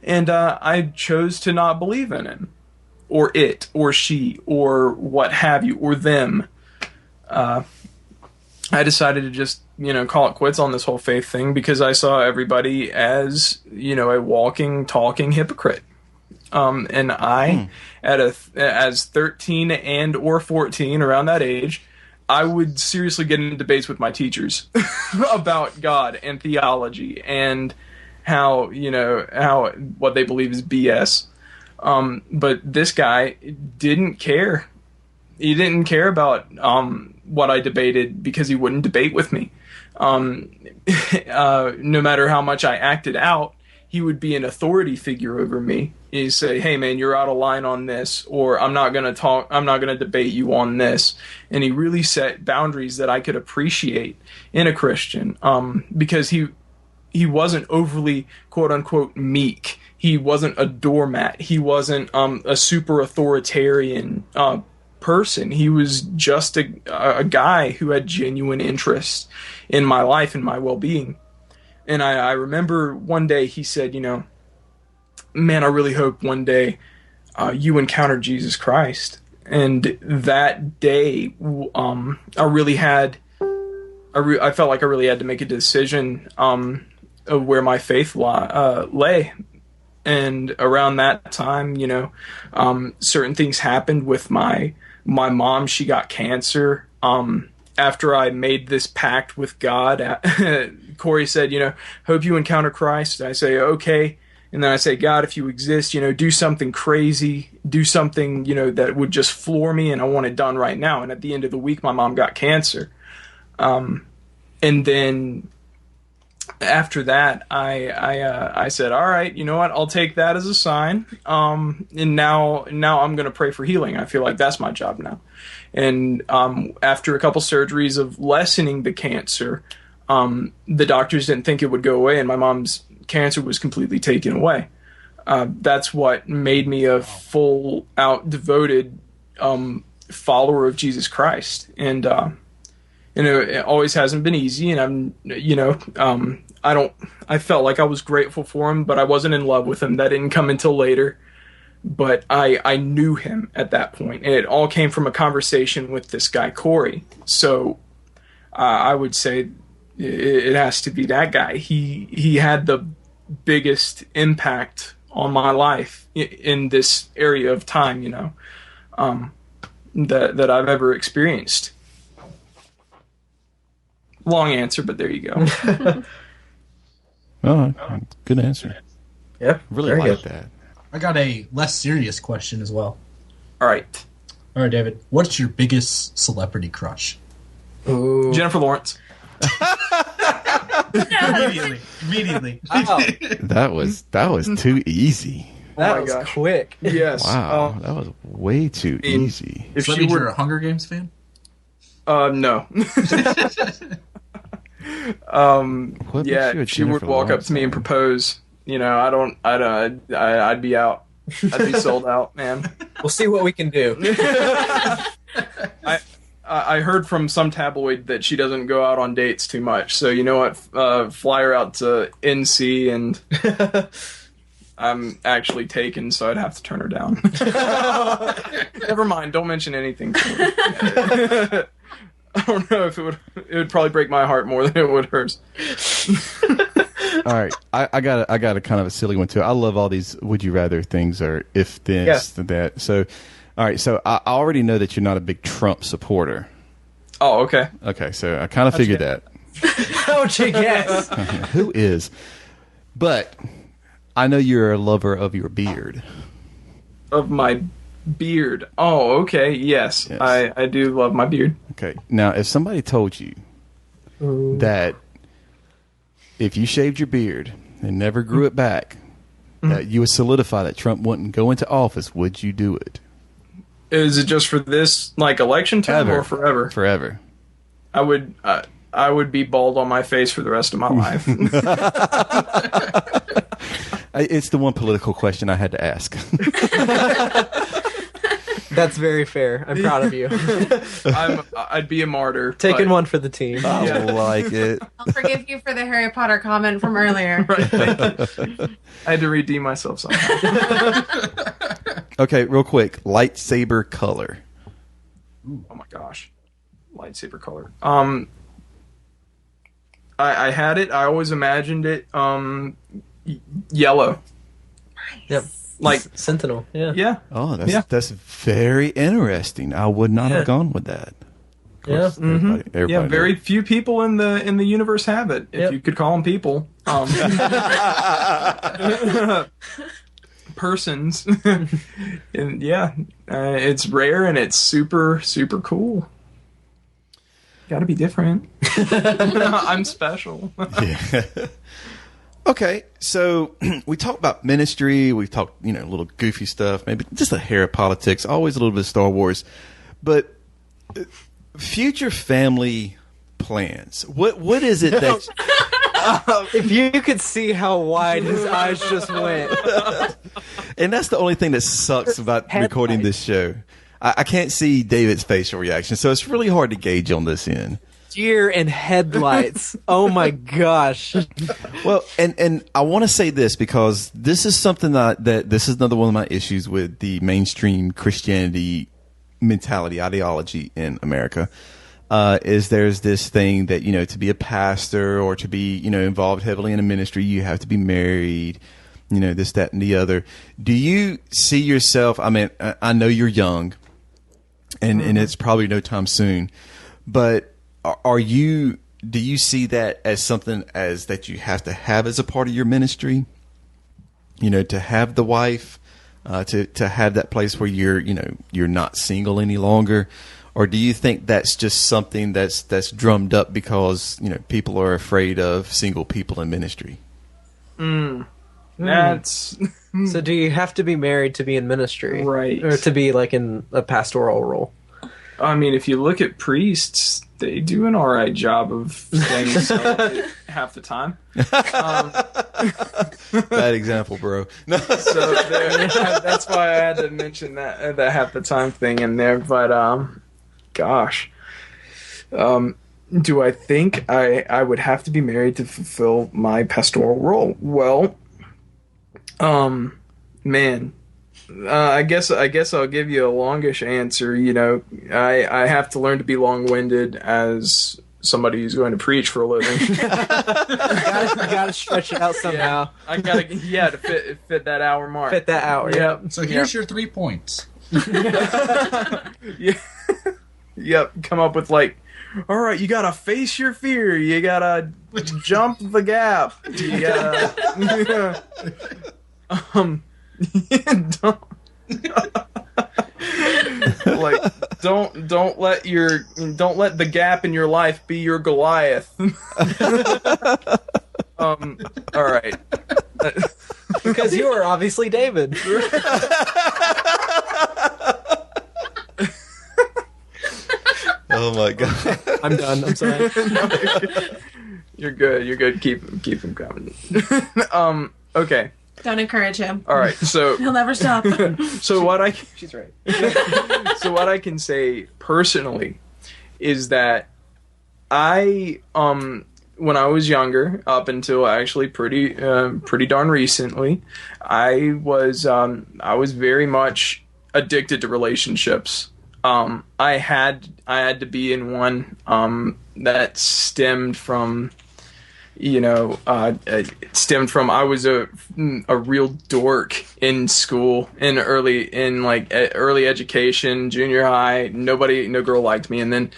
And I chose to not believe in him, or it, or she, or what have you, or them. I decided to just, call it quits on this whole faith thing, because I saw everybody as, a walking, talking hypocrite. And I, as 13 and or 14, around that age, I would seriously get in debates with my teachers about God and theology and how what they believe is BS. But this guy didn't care. he didn't care about what I debated because he wouldn't debate with me. No matter how much I acted out, he would be an authority figure over me. He'd say, "Hey man, you're out of line on this," or I'm not going to debate you on this. And he really set boundaries that I could appreciate in a Christian, because he wasn't overly quote unquote meek. He wasn't a doormat. He wasn't a super authoritarian person. He was just a guy who had genuine interest in my life and my well-being. And I remember one day he said, "Man, I really hope one day you encounter Jesus Christ." And that day, I felt like I really had to make a decision of where my faith lay. And around that time, certain things happened with my mom. She got cancer. After I made this pact with God, Corey said, "Hope you encounter Christ." I say, "Okay." And then I say, "God, if you exist, do something crazy, do something, that would just floor me. And I want it done right now." And at the end of the week, my mom got cancer. And then after that, I said, "All right, you know what? I'll take that as a sign. And now I'm going to pray for healing. I feel like that's my job now." And after a couple surgeries of lessening the cancer, the doctors didn't think it would go away, and my mom's cancer was completely taken away. That's what made me a full-out devoted follower of Jesus Christ. And it always hasn't been easy, and I felt like I was grateful for him, but I wasn't in love with him. That didn't come until later. But I knew him at that point, and it all came from a conversation with this guy, Corey. So I would say it has to be that guy. He had the biggest impact on my life in this area of time, that I've ever experienced. Long answer, but there you go. Oh, good answer. Yeah, really like that. I got a less serious question as well. All right, David. What's your biggest celebrity crush? Ooh. Jennifer Lawrence. Immediately. Wow. That was too easy. That was quick. Yes. Wow, that was way too easy. If So she were a Hunger Games fan? No. If she would walk up to me and propose, I'd be out. I'd be sold out, man. We'll see what we can do. I heard from some tabloid that she doesn't go out on dates too much. So you know what? Fly her out to NC, and I'm actually taken, so I'd have to turn her down. Never mind. Don't mention anything to her. I don't know if it would probably break my heart more than it would hers. All right, I got a kind of a silly one too. I love all these would you rather things, or if this, that. So, all right, so I already know that you're not a big Trump supporter. Oh, okay. Okay, so I kind of figured that. How'd you guess? Who is? But I know you're a lover of your beard. Of my beard. Oh, okay. Yes. I do love my beard. Okay. Now, if somebody told you that if you shaved your beard and never grew it back, that you would solidify that Trump wouldn't go into office, would you do it? Is it just for this election term or forever? Forever. I would be bald on my face for the rest of my life. It's the one political question I had to ask. That's very fair. I'm proud of you. I'd be a martyr. Taking one for the team. I like it. I'll forgive you for the Harry Potter comment from earlier. Right. I had to redeem myself somehow. Okay, real quick. Lightsaber color. Ooh, oh my gosh. Lightsaber color. I had it. I always imagined it yellow. Yep. Like Sentinel. Yeah. Yeah. Oh, that's very interesting. I would not have gone with that. Yeah. Everybody very few people in the universe have it. If you could call them people. persons. And yeah, it's rare and it's super, super cool. Gotta be different. I'm special. Yeah. Okay, so we talked about ministry. We've talked, a little goofy stuff, maybe just a hair of politics, always a little bit of Star Wars. But future family plans. What is it that... If you could see how wide his eyes just went. And that's the only thing that sucks about recording this show. I can't see David's facial reaction, so it's really hard to gauge on this end. Deer and headlights. Oh my gosh. Well, and I want to say this because this is something that this is another one of my issues with the mainstream Christianity mentality, ideology in America. Is there's this thing that, to be a pastor or to be, involved heavily in a ministry, you have to be married, this, that, and the other. Do you see yourself, I know you're young and it's probably no time soon, but do you see that as something as that you have to have as a part of your ministry? To have the wife, to have that place where you're not single any longer, or do you think that's just something that's drummed up because people are afraid of single people in ministry? That's So do you have to be married to be in ministry, right, or to be like in a pastoral role? I mean, if you look at priests, they do an alright job of staying celibate half the time. Bad example, bro. No. So that's why I had to mention that half the time thing in there. But gosh, do I think I would have to be married to fulfill my pastoral role? Well, man. I guess I'll give you a longish answer. I have to learn to be long-winded as somebody who's going to preach for a living. You gotta stretch it out somehow. Yeah, I gotta to fit that hour mark. Fit that hour. Yep. So here's your 3 points. Yeah. Yep. Come up with all right, you gotta face your fear. You gotta jump the gap. You gotta. Don't let the gap in your life be your Goliath. All right. Because you are obviously David. Oh my god. I'm done. I'm sorry. You're good. Keep him coming. Okay. Don't encourage him. All right, so He'll never stop. She's right. So what I can say personally is that I when I was younger, up until actually pretty darn recently, I was very much addicted to relationships. I had to be in one that stemmed from. I was a real dork in school, in early education, junior high. No girl liked me, and then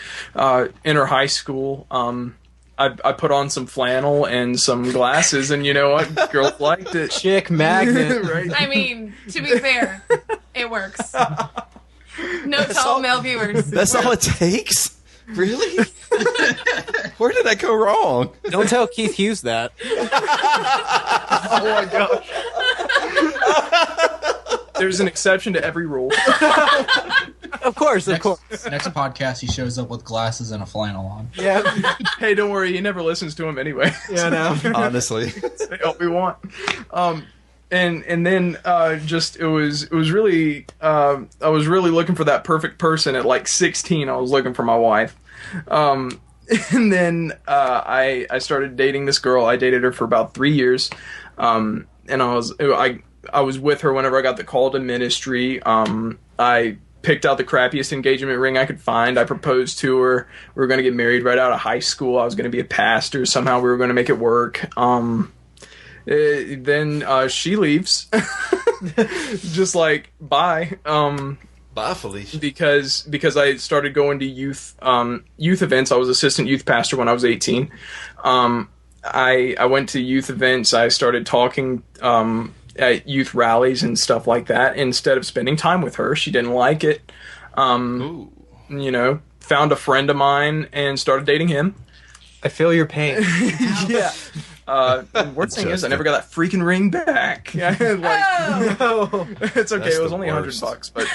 enter high school. I put on some flannel and some glasses, and you know what? Girls liked it. Chick magnet. Right? I mean, to be fair, it works. No tall male viewers. That's all it takes? Really? Where did that go wrong? Don't tell Keith Hughes that. Oh my gosh. There's an exception to every rule. Of course. Next podcast, he shows up with glasses and a flannel on. Yeah. Hey, don't worry. He never listens to him anyway. Yeah, no. Honestly. Say all we want. And then it was really I was really looking for that perfect person at 16. I was looking for my wife. And then I started dating this girl. I dated her for about 3 years. And I was with her whenever I got the call to ministry. I picked out the crappiest engagement ring I could find. I proposed to her. We were going to get married right out of high school. I was going to be a pastor. Somehow we were going to make it work. Then she leaves. Just bye. Bye, Felicia. Because I started going to youth events. I was assistant youth pastor when I was 18. I went to youth events. I started talking at youth rallies and stuff like that instead of spending time with her. She didn't like it. You know, found a friend of mine and started dating him. I feel your pain. Yeah. Worst thing is, I never got that freaking ring back. Like, No. it's okay. That's it was the only worst. $100, but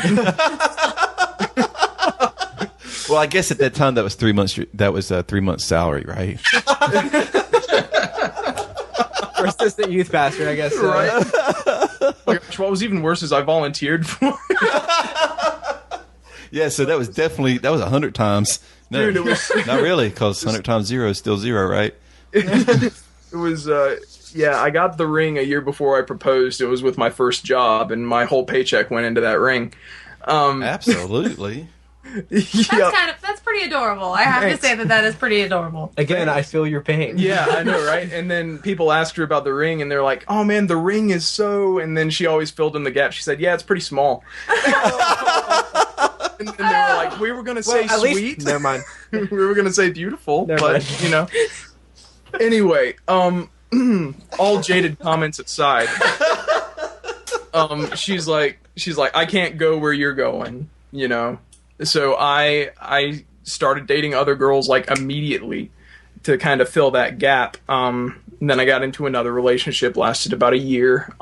Well, I guess at that time that was 3 months. That was 3 months' salary, right? For assistant youth pastor, I guess. right. Oh my gosh, what was even worse is I volunteered for. Yeah, so that was 100 times. No, Dude, it was not really, because 100 times 0 is still 0, right? It was yeah, I got the ring a year before I proposed. It was with my first job, and my whole paycheck went into that ring. Absolutely. That's pretty adorable. I have Thanks. to say that is pretty adorable. Again, I feel your pain. Yeah, I know, right? And then people asked her about the ring, and they're like, "Oh man, the ring is so..." And then she always filled in the gap. She said, "Yeah, it's pretty small." And then they were like, "We were gonna say At sweet." least, never mind. We were gonna say beautiful, Never but mind. you know. Anyway, all jaded comments aside, she's like, I can't go where you're going, you know. So I started dating other girls like immediately to kind of fill that gap. And then I got into another relationship, lasted about a year.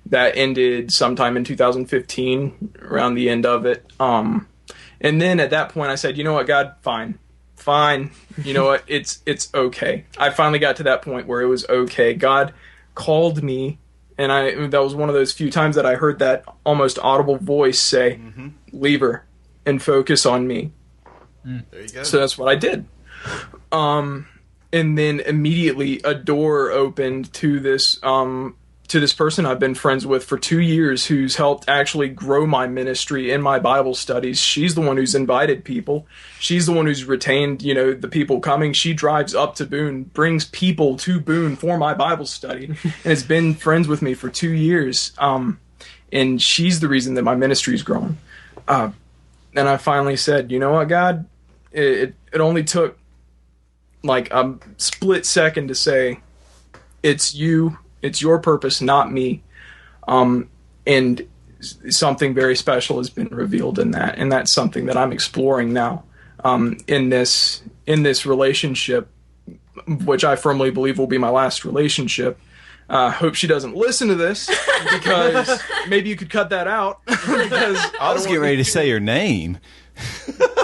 That ended sometime in 2015, around the end of it. And then at that point I said, you know what, God, fine. You know what? It's okay. I finally got to that point where it was okay. God called me, and that was one of those few times that I heard that almost audible voice say, leave her and focus on me. There you go. So that's what I did. And then immediately a door opened to this person I've been friends with for 2 years, who's helped actually grow my ministry in my Bible studies. She's the one who's invited people. She's the one who's retained, you know, the people coming. She drives up to Boone, brings people to Boone for my Bible study, and has been friends with me for 2 years. And she's the reason that my ministry's grown. And I finally said, you know what, God, it only took like a split second to say, it's you. It's your purpose, not me. And something very special has been revealed in that, and that's something that I'm exploring now in this relationship, which I firmly believe will be my last relationship. Hope she doesn't listen to this, because maybe you could cut that out. Because I was getting ready to say her name.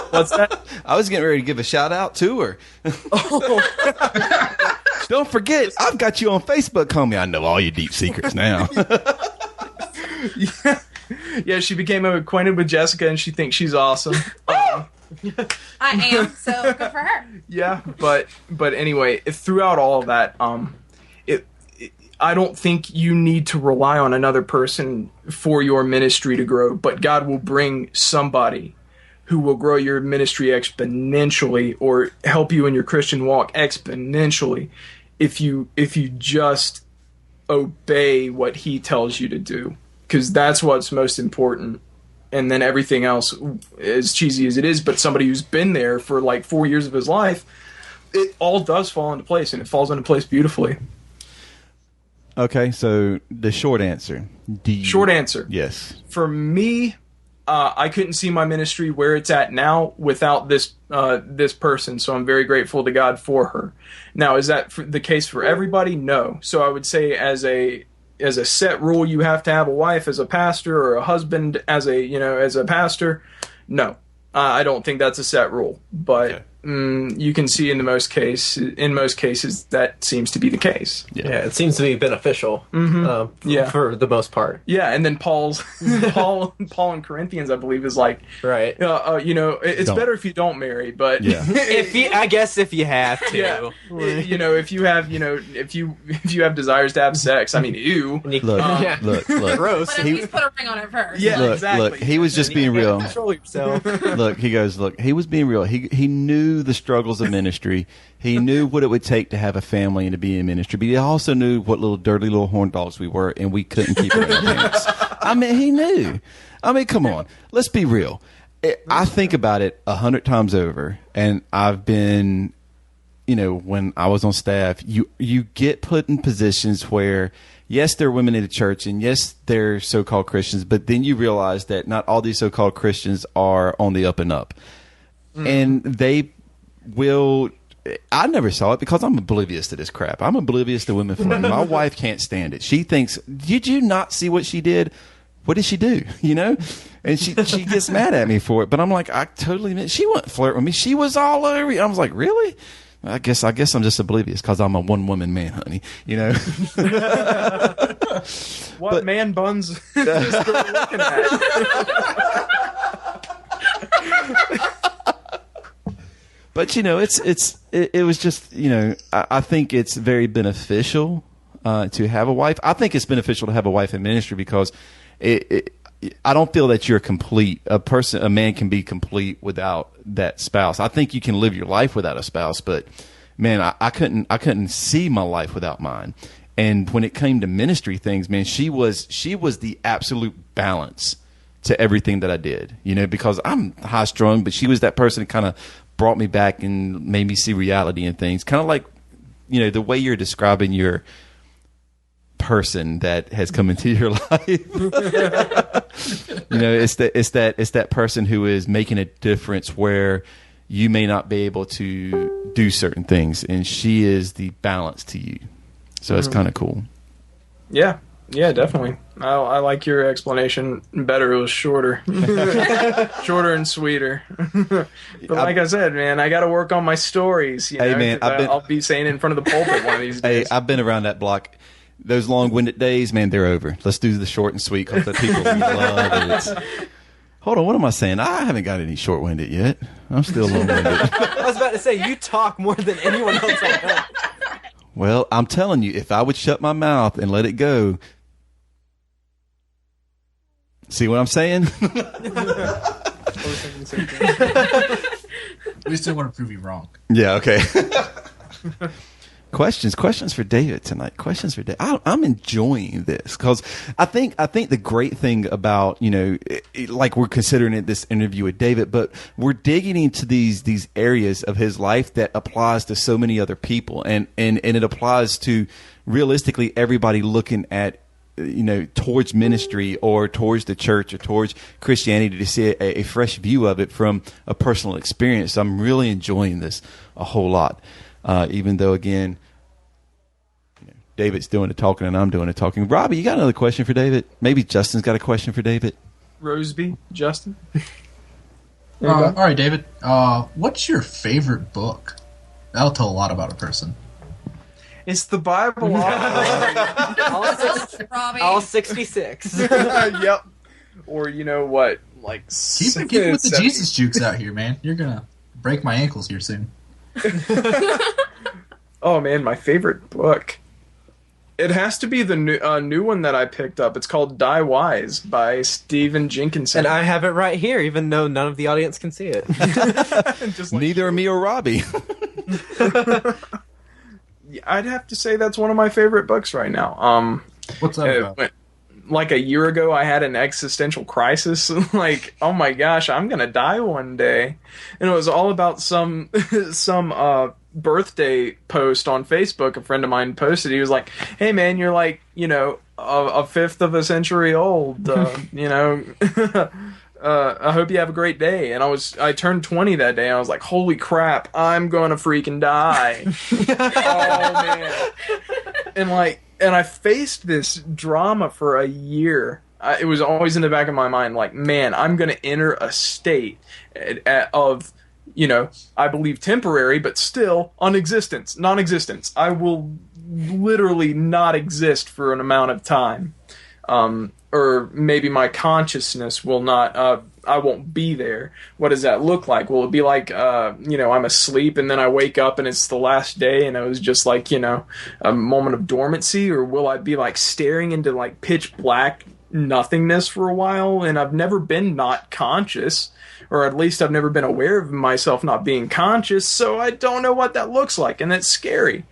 What's that? I was getting ready to give a shout out to her. Don't forget, I've got you on Facebook, homie. I know all your deep secrets now. Yeah, she became acquainted with Jessica, and she thinks she's awesome. I am, so good for her. Yeah, but anyway, throughout all of that, I don't think you need to rely on another person for your ministry to grow, but God will bring somebody who will grow your ministry exponentially, or help you in your Christian walk exponentially, if you just obey what he tells you to do, because that's what's most important. And then everything else, as cheesy as it is, but somebody who's been there for like 4 years of his life, it all does fall into place, and it falls into place beautifully. Okay, so the short answer. Short answer. Yes. For me, I couldn't see my ministry where it's at now without this person, so I'm very grateful to God for her. Now, is that the case for everybody? No. So I would say as a set rule, you have to have a wife as a pastor, or a husband as a pastor. No, I don't think that's a set rule, but Okay. You can see in most cases that seems to be the case. Yeah, it seems to be beneficial. Yeah. For the most part. Yeah, and then Paul in Corinthians, I believe, is like, Right. it's Don't. better if you don't marry, but Yeah. I guess if you have to. yeah, if you have desires to have sex, I mean, ew. And you- Look, yeah. look. Gross. But at least put a ring on it first. Yeah, Look, exactly. look, he was just being real. Control yourself. Look, he goes, look, he was being real. He knew the struggles of ministry. He knew what it would take to have a family and to be in ministry, but he also knew what dirty little horn dogs we were, and we couldn't keep it in our pants. I mean, he knew. I mean, come on. Let's be real. I think about it 100 times over, and I've been when I was on staff, you get put in positions where, yes, there are women in the church, and yes, they're so-called Christians, but then you realize that not all these so-called Christians are on the up and up. And they will... I never saw it because I'm oblivious to this crap. I'm oblivious to women flirting. My wife can't stand it. She thinks, did you not see what she did? What did she do? And she gets mad at me for it. But I'm like, I totally admit, she wouldn't flirt with me. She was all over me. I was like, really? I guess I'm just oblivious because I'm a one-woman man, honey. What man buns is this girl looking at? But it was just I think it's very beneficial to have a wife. I think it's beneficial to have a wife in ministry because I don't feel that you're complete. A man can be complete without that spouse. I think you can live your life without a spouse, but man, I couldn't see my life without mine. And when it came to ministry things, man, she was the absolute balance to everything that I did. Because I'm high strung, but she was that person that kind of brought me back and made me see reality in things. Kind of like, the way you're describing your person that has come into your life. It's that person who is making a difference where you may not be able to do certain things, and she is the balance to you. So it's kind of cool. Yeah, definitely. I like your explanation better. It was shorter. Shorter and sweeter. But like I said, man, I got to work on my stories. Hey, man, I'll be saying it in front of the pulpit one of these days. Hey, I've been around that block. Those long-winded days, man, they're over. Let's do the short and sweet because the people love it. Hold on, what am I saying? I haven't got any short-winded yet. I'm still long-winded. I was about to say, you talk more than anyone else I know. Well, I'm telling you, if I would shut my mouth and let it go... See what I'm saying? We still want to prove you wrong. Yeah, okay. Questions for David tonight. Questions for David. I'm enjoying this because I think the great thing about, like we're considering it this interview with David, but we're digging into these areas of his life that applies to so many other people, and it applies to realistically everybody looking at towards ministry or towards the church or towards Christianity to see a fresh view of it from a personal experience. So I'm really enjoying this a whole lot. Even though, again, David's doing the talking and I'm doing the talking. Robbie, you got another question for David? Maybe Justin's got a question for David. Roseby, Justin? All right, David. What's your favorite book? That'll tell a lot about a person. It's the Bible. All 66. Yep. Or what? Keep it with the Jesus jukes out here, man. You're going to break my ankles here soon. Oh, man, my favorite book. It has to be the new one that I picked up. It's called Die Wise by Stephen Jenkinson. And I have it right here, even though none of the audience can see it. Neither me or Robbie. I'd have to say that's one of my favorite books right now. What's that about? Like a year ago, I had an existential crisis. Like, oh my gosh, I'm gonna die one day, and it was all about some birthday post on Facebook. A friend of mine posted. He was like, "Hey man, you're like a fifth of a century old. I hope you have a great day." And I turned 20 that day, and I was like, holy crap, I'm gonna freaking die. Oh man. And I faced this drama for a year. It was always in the back of my mind, like, man, I'm gonna enter a state of, I believe temporary, but still non-existence. I will literally not exist for an amount of time. Or maybe my consciousness will not, I won't be there. What does that look like? Will it be like, I'm asleep and then I wake up and it's the last day and it was just like, a moment of dormancy? Or will I be like staring into like pitch black nothingness for a while? And I've never been not conscious, or at least I've never been aware of myself not being conscious. So I don't know what that looks like, and that's scary.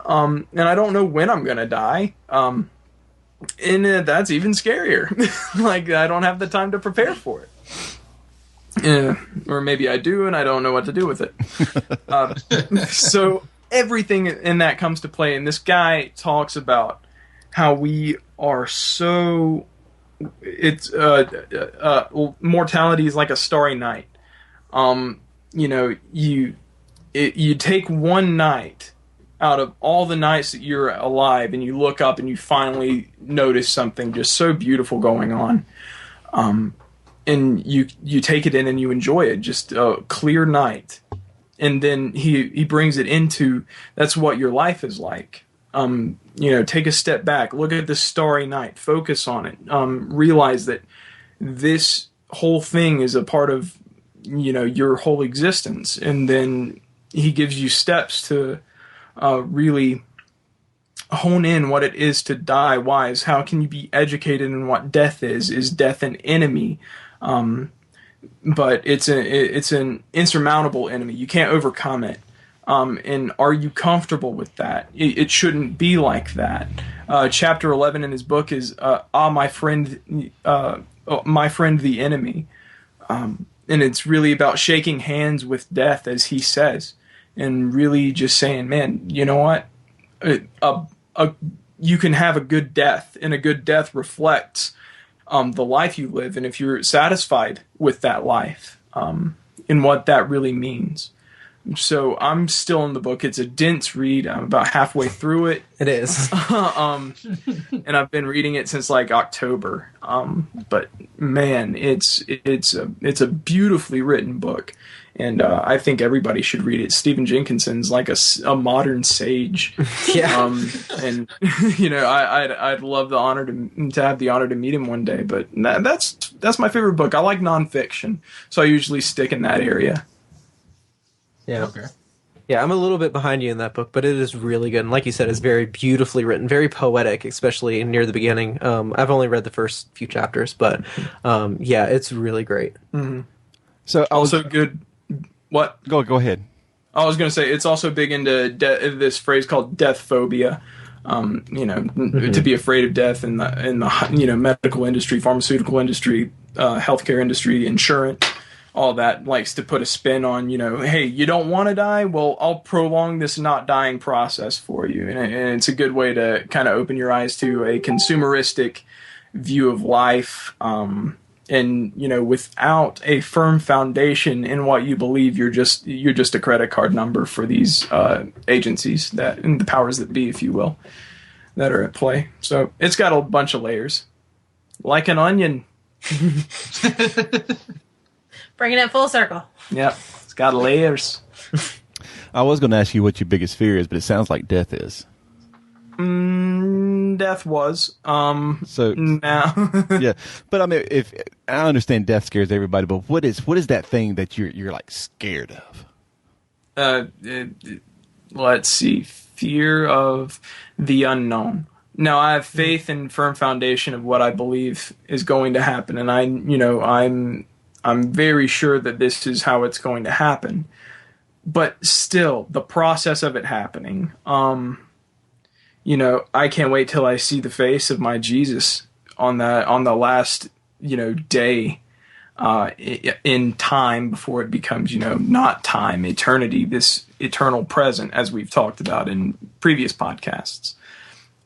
And I don't know when I'm going to die. And that's even scarier. Like, I don't have the time to prepare for it. Or maybe I do, and I don't know what to do with it. So everything in that comes to play. And this guy talks about how we are so, it's mortality is like a starry night. You take one night out of all the nights that you're alive, and you look up and you finally notice something just so beautiful going on. And you take it in and you enjoy it, just a clear night. And then he brings it into, that's what your life is like. Take a step back, look at the starry night, focus on it, realize that this whole thing is a part of, your whole existence. And then he gives you steps to really hone in what it is to die wise. How can you be educated in what death is? Is death an enemy? But it's an insurmountable enemy. You can't overcome it. And are you comfortable with that? It shouldn't be like that. Chapter 11 in his book is my friend, the enemy. And it's really about shaking hands with death, as he says, and really just saying, man, you know what? You can have a good death, and a good death reflects the life you live, and if you're satisfied with that life, and what that really means. So I'm still in the book. It's a dense read. I'm about halfway through it. It is. And I've been reading it since like October. But man, it's a beautifully written book. And I think everybody should read it. Stephen Jenkinson's like a modern sage. Yeah. And I'd love the honor to have the honor to meet him one day. But that's my favorite book. I like nonfiction, so I usually stick in that area. Yeah. Okay. Yeah, I'm a little bit behind you in that book, but it is really good. And like you said, it's very beautifully written, very poetic, especially near the beginning. I've only read the first few chapters, but it's really great. Mm-hmm. So also good. What? Go ahead. I was going to say it's also big into this phrase called death phobia. To be afraid of death in the medical industry, pharmaceutical industry, healthcare industry, insurance. All that likes to put a spin on, hey, you don't want to die? Well, I'll prolong this not dying process for you. And it's a good way to kind of open your eyes to a consumeristic view of life. Without a firm foundation in what you believe, you're just a credit card number for these agencies and the powers that be, if you will, that are at play. So it's got a bunch of layers. Like an onion. Bringing it full circle. Yep, it's got layers. I was going to ask you what your biggest fear is, but it sounds like death is. Death was. So now, yeah, but I mean, if I understand, death scares everybody. But what is that thing that you're like scared of? Let's see, fear of the unknown. Now, I have faith and firm foundation of what I believe is going to happen, and I'm very sure that this is how it's going to happen. But still, the process of it happening, I can't wait till I see the face of my Jesus on the last, day in time before it becomes, not time, eternity, this eternal present, as we've talked about in previous podcasts.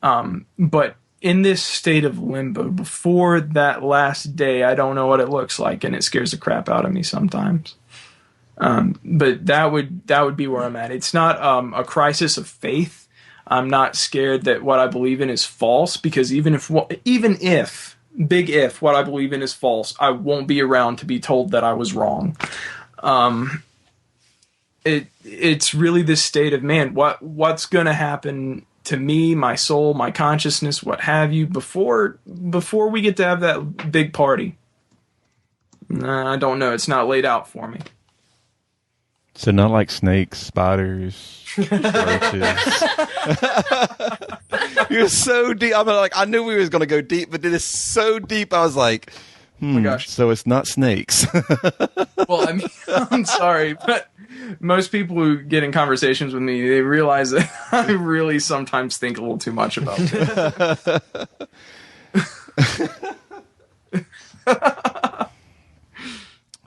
But in this state of limbo, before that last day, I don't know what it looks like, and it scares the crap out of me sometimes. But that would be where I'm at. It's not a crisis of faith. I'm not scared that what I believe in is false, because even if big if what I believe in is false, I won't be around to be told that I was wrong. It's really this state of, man, what's going to happen to me, my soul, my consciousness, what have you, before we get to have that big party. I don't know. It's not laid out for me. So not like snakes, spiders, roaches. You're so deep. I knew we was going to go deep, but it is so deep. I was like, oh my gosh. So it's not snakes. Well, I mean, I'm sorry, but most people who get in conversations with me, they realize that I really sometimes think a little too much about it.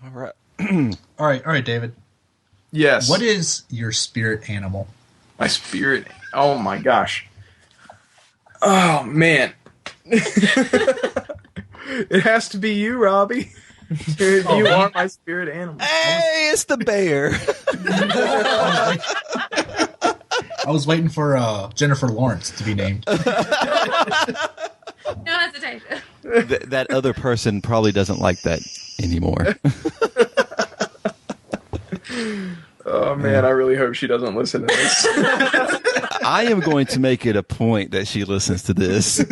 All right. All right, David. Yes. What is your spirit animal? My spirit. Oh my gosh. Oh man. It has to be you, Robbie. Dude, you are my spirit animal. Hey, it's the bear. I was waiting for Jennifer Lawrence to be named. No hesitation. That other person probably doesn't like that anymore. Oh man, I really hope she doesn't listen to this. I am going to make it a point that she listens to this.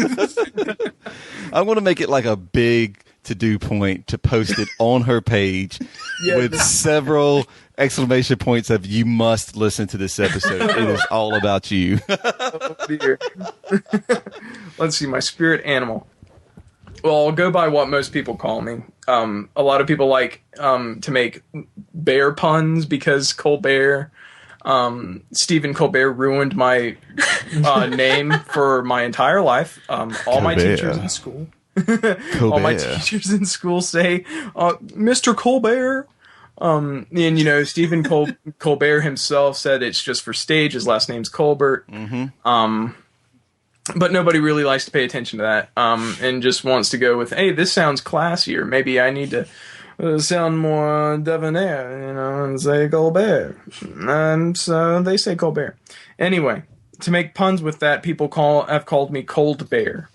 I want to make it like a big to-do point to post it on her page with several exclamation points of "You must listen to this episode. It is all about you." Oh dear. Let's see, my spirit animal. Well, I'll go by what most people call me. A lot of people like to make bear puns because Colbert, Stephen Colbert ruined my name for my entire life. All my teachers in school. All my teachers in school say, Mr. Colbert. And, you know, Stephen Colbert himself said it's just for stage. His last name's Colbert. Mm-hmm. But nobody really likes to pay attention to that, and just wants to go with, hey, this sounds classier. Maybe I need to sound more debonair, you know, and say Colbert. And so they say Colbert. Anyway, to make puns with that, people have called me Cold Bear.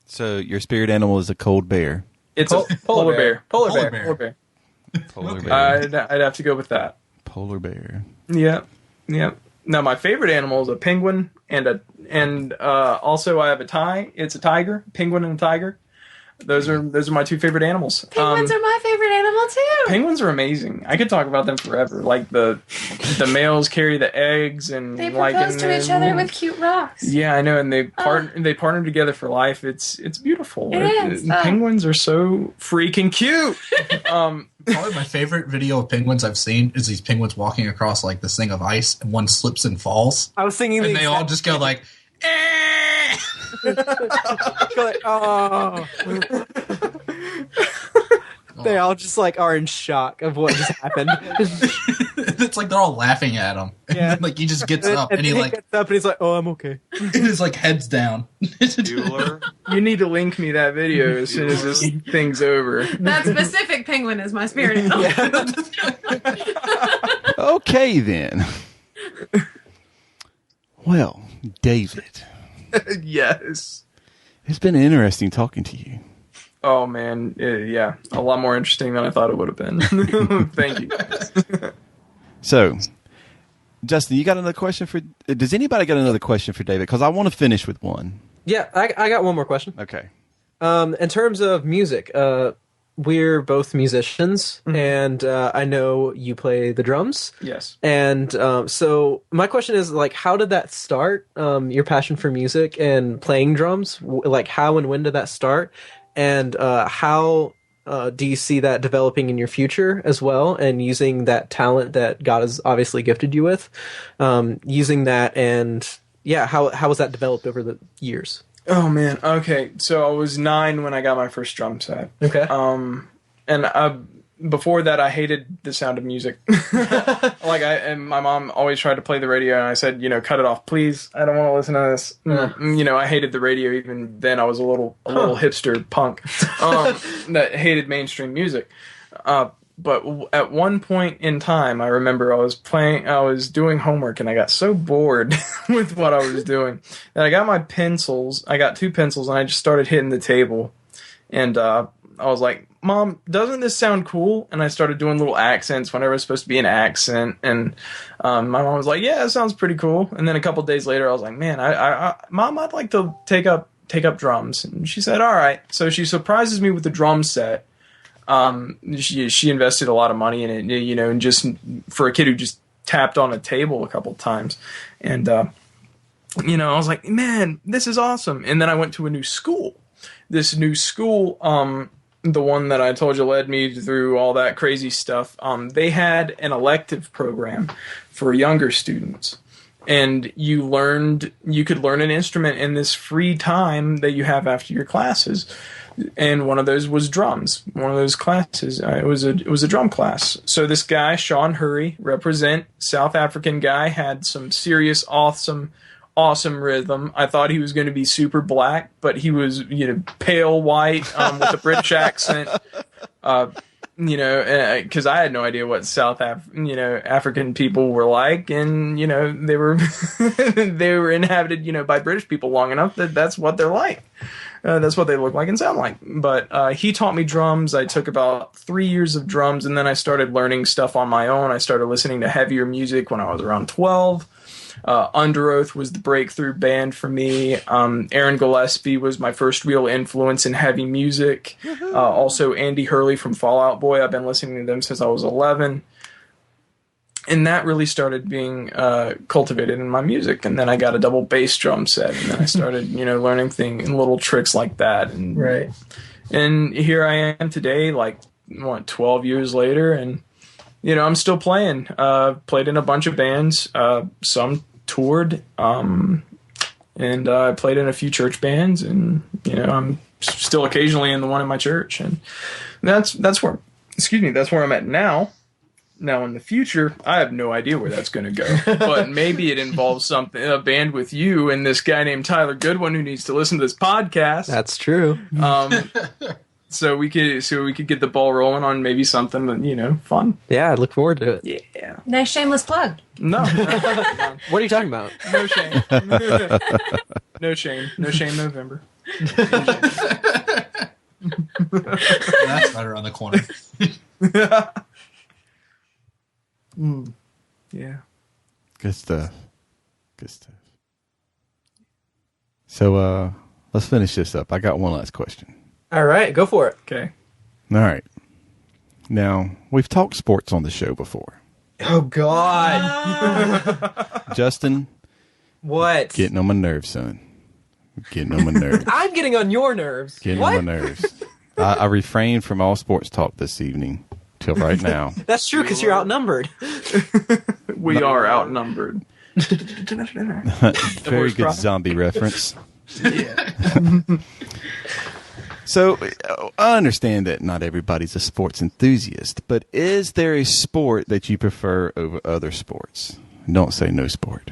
So your spirit animal is a cold bear. It's a polar bear. Polar bear. Polar bear. I'd have to go with that. Polar bear. Yeah. Now my favorite animal is a penguin and also I have a it's a tiger, penguin and a tiger. Those are my two favorite animals. Penguins are my favorite animal too. Penguins are amazing. I could talk about them forever. Like the males carry the eggs and they propose to each other with cute rocks. Yeah, I know, and they partner together for life. It's beautiful. It is. Penguins are so freaking cute. Probably my favorite video of penguins I've seen is these penguins walking across like this thing of ice, and one slips and falls. I was thinking, and they all just go like, eh! like, oh. They all just like are in shock of what just happened. It's like they're all laughing at him. And Yeah. then, like he just gets up and he like gets up and he's like, "Oh, I'm okay." and his like head's down. You need to link me that video as soon as this thing's over. That specific penguin is my spirit animal. Okay, then. Well, David. Yes. It's been interesting talking to you. Oh man, yeah, a lot more interesting than I thought it would have been. Thank you. So, Justin, you got another question for? Does anybody got another question for David? Because I want to finish with one. Yeah, I got one more question. Okay. In terms of music, we're both musicians, and I know you play the drums. Yes. And so my question is, like, how did that start? Your passion for music and playing drums, like, how and when did that start? And how do you see that developing in your future as well, and using that talent that God has obviously gifted you with, using that, and yeah, how has that developed over the years? Oh man, okay. So I was 9 when I got my first drum set. Okay. And before that, I hated the sound of music. And my mom always tried to play the radio, and I said, cut it off, please. I don't want to listen to this. I hated the radio. Even then, I was a little hipster punk that hated mainstream music. But at one point in time, I remember I was doing homework, and I got so bored with what I was doing that I got my pencils. I got 2 pencils, and I just started hitting the table. And I was like, Mom, doesn't this sound cool? And I started doing little accents whenever it was supposed to be an accent. And my mom was like, yeah, it sounds pretty cool. And then a couple days later, I was like, man, Mom, I'd like to take up drums. And she said, all right. So she surprises me with the drum set. She invested a lot of money in it, and just for a kid who just tapped on a table a couple times. And, I was like, man, this is awesome. And then I went to a new school. This new school, the one that I told you led me through all that crazy stuff, they had an elective program for younger students. And you could learn an instrument in this free time that you have after your classes. and one of those was drums. One of those classes, it was a drum class. So this guy, Sean Hurry, represent South African guy, had some serious awesome rhythm. I thought he was going to be super black, but he was pale white with a British accent. Because I had no idea what African people were like, and they were they were inhabited by British people long enough that's what they're like. That's what they look like and sound like. But he taught me drums. I took about 3 years of drums, and then I started learning stuff on my own. I started listening to heavier music when I was around 12. Under Oath was the breakthrough band for me. Aaron Gillespie was my first real influence in heavy music. Also Andy Hurley from Fall Out Boy. I've been listening to them since I was 11. And that really started being cultivated in my music. And then I got a double bass drum set. And then I started, learning things and little tricks like that. And, right. And here I am today, 12 years later. And, I'm still playing. Played in a bunch of bands. Some toured. And I played in a few church bands. And, I'm still occasionally in the one in my church. And that's where I'm at now. Now, in the future, I have no idea where that's going to go, but maybe it involves a band with you and this guy named Tyler Goodwin who needs to listen to this podcast. That's true. So we could get the ball rolling on maybe something, fun. Yeah, I look forward to it. Yeah. Nice shameless plug. No. What are you talking about? No shame. No shame. No shame November. That's right around the corner. Yeah. Good stuff. So let's finish this up. I got one last question. All right, go for it. Okay. All right. Now, we've talked sports on the show before. Oh, God. Justin. What? Getting on my nerves, son. Getting on my nerves. I'm getting on your nerves. Getting what? on my nerves. I refrained from all sports talk this evening till right now. That's true because you're outnumbered. We are outnumbered. Very good zombie reference. Yeah. So I understand that not everybody's a sports enthusiast, but is there a sport that you prefer over other sports? Don't say no sport.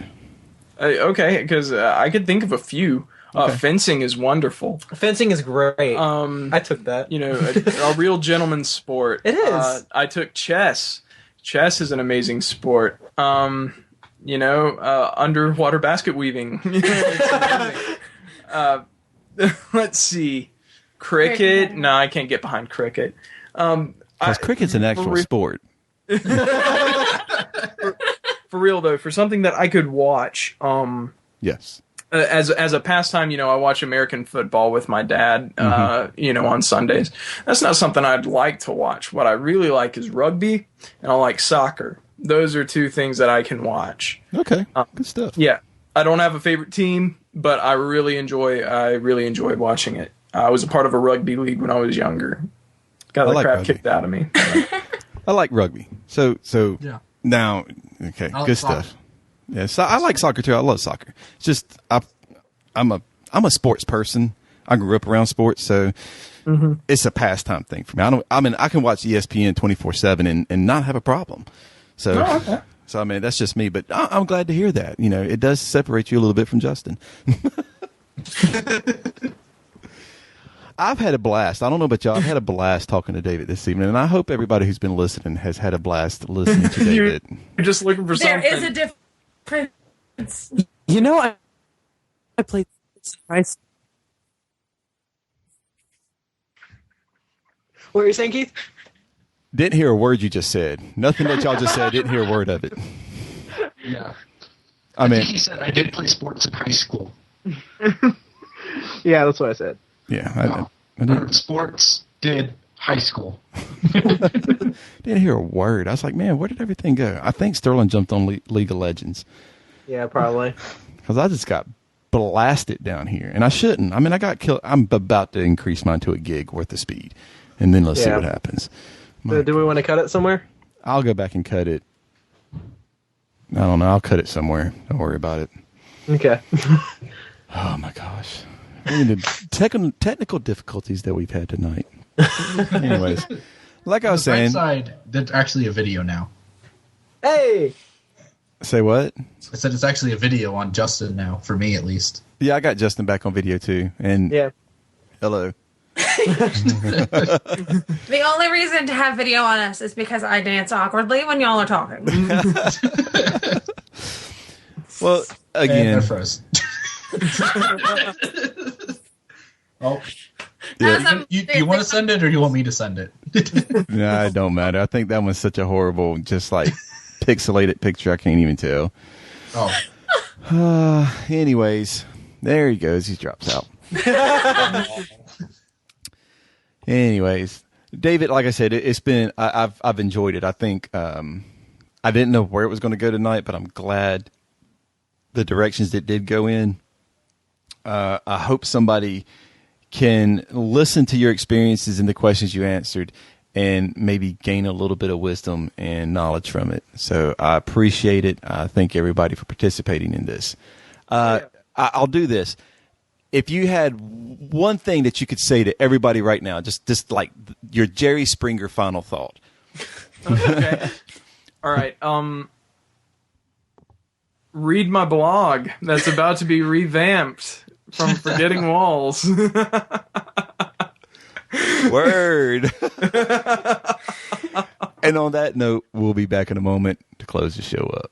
Okay, because I could think of a few. Okay. Fencing is wonderful. Fencing is great. I took that. A real gentleman's sport. It is. I took chess. Chess is an amazing sport. Underwater basket weaving. Let's see. Cricket. No, I can't get behind cricket. Because cricket's an actual sport. For real though, for something that I could watch. Yes. As a pastime, I watch American football with my dad, on Sundays. That's not something I'd like to watch. What I really like is rugby, and I like soccer. Those are two things that I can watch. Okay, good stuff. Yeah, I don't have a favorite team, but I really enjoy watching it. I was a part of a rugby league when I was younger. Got the crap kicked out of me. I like rugby. So yeah. Now, okay, good stuff. Yeah, so I like soccer too. I love soccer. It's just I'm a sports person. I grew up around sports, so it's a pastime thing for me. I can watch ESPN 24/7 and not have a problem. So, okay. So that's just me. But I'm glad to hear that. It does separate you a little bit from Justin. I've had a blast. I don't know about y'all. I've had a blast talking to David this evening, and I hope everybody who's been listening has had a blast listening to David. You're just looking for something. There is a difference. I played surprise. What were you saying, Keith? Didn't hear a word you just said. Nothing that y'all just said. Didn't hear a word of it. Yeah. I mean, he said I did play sports in high school. Yeah, that's what I said. Yeah, I did. Sports did high school. Didn't hear a word. I was like, man, where did everything go? I think Sterling jumped on League of Legends. Yeah, probably. Because I just got blasted down here, and I shouldn't. I mean, I got killed. I'm about to increase mine to a gig worth of speed, and then let's see what happens. Do we want to cut it somewhere? I'll go back and cut it. I don't know. I'll cut it somewhere. Don't worry about it. Okay. Oh my gosh. the technical difficulties that we've had tonight. Anyways, like I was saying, side, there's actually a video now. Hey, say what? I said it's actually a video on Justin now, for me at least. Yeah, I got Justin back on video too, and hello. The only reason to have video on us is because I dance awkwardly when y'all are talking. Well, again, oh, yeah. You want to send it, or you want me to send it? Nah, it don't matter. I think that one's such a horrible, just like pixelated picture. I can't even tell. Oh. Anyways, there he goes. He drops out. Anyways, David, like I said, it's been. I've enjoyed it. I think I didn't know where it was going to go tonight, but I'm glad the directions it did go in. I hope somebody can listen to your experiences and the questions you answered and maybe gain a little bit of wisdom and knowledge from it. So I appreciate it. I thank everybody for participating in this. I'll do this. If you had one thing that you could say to everybody right now, just like your Jerry Springer final thought. Okay. All right. Read my blog that's about to be revamped from Forgetting Walls. Word. And on that note, we'll be back in a moment to close the show up.